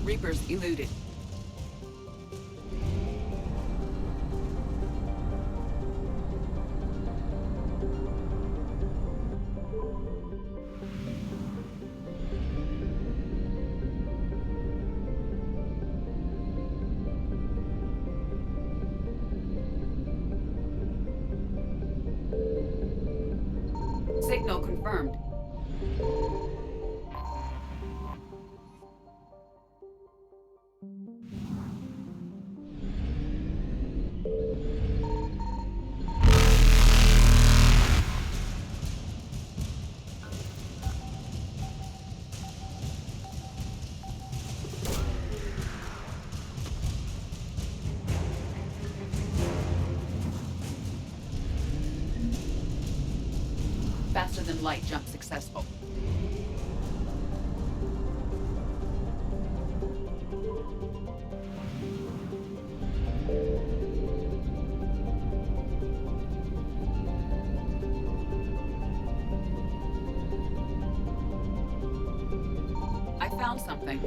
Reapers eluded. Signal confirmed. Faster than light jump successful. I found something.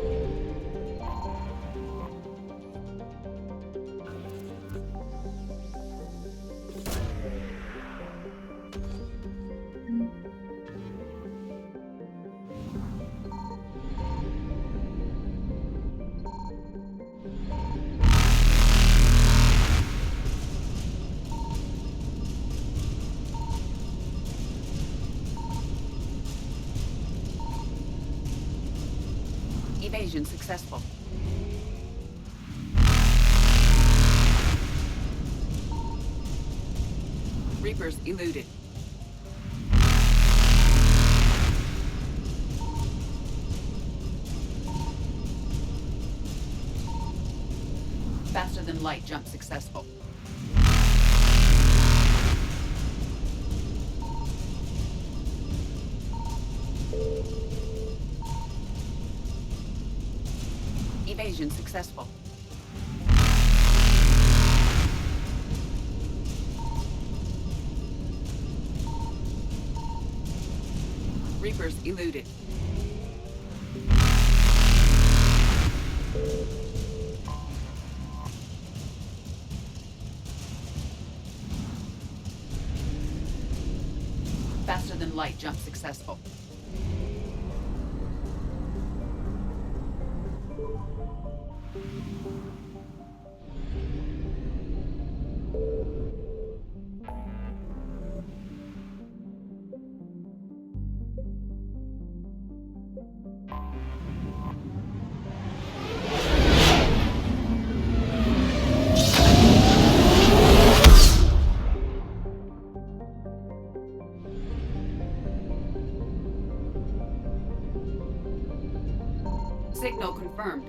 Evasion successful. Reapers eluded. Faster than light jump successful. Evasion successful. Reapers eluded. Faster than light jump successful. Signal confirmed.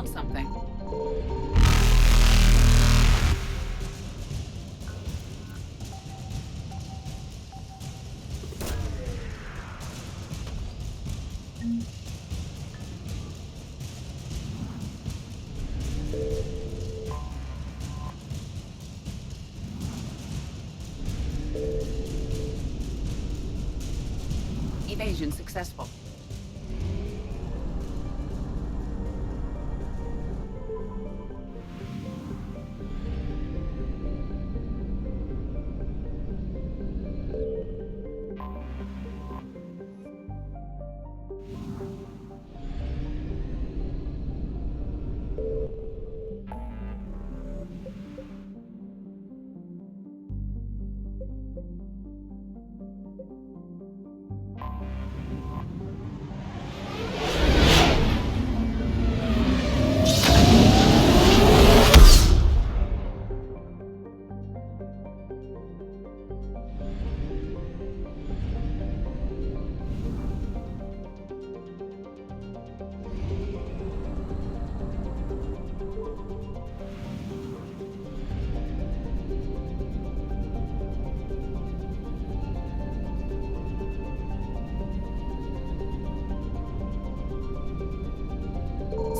found something. Evasion successful.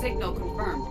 Signal confirmed.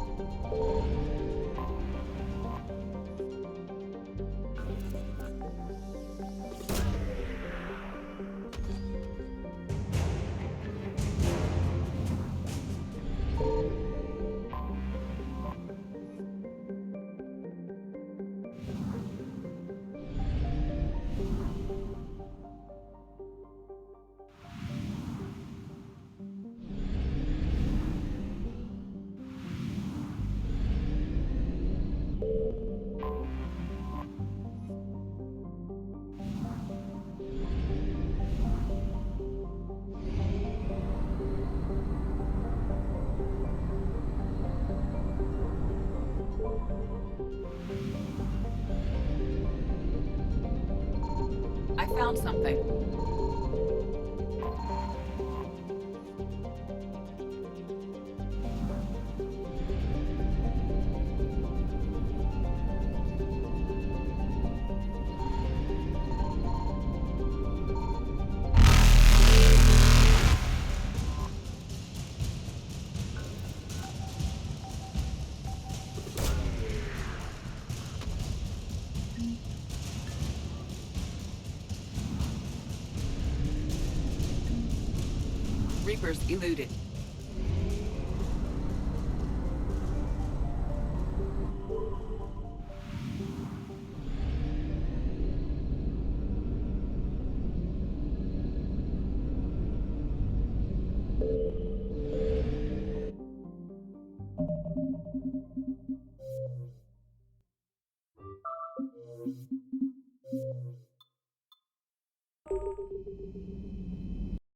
I found something. Reapers eluded.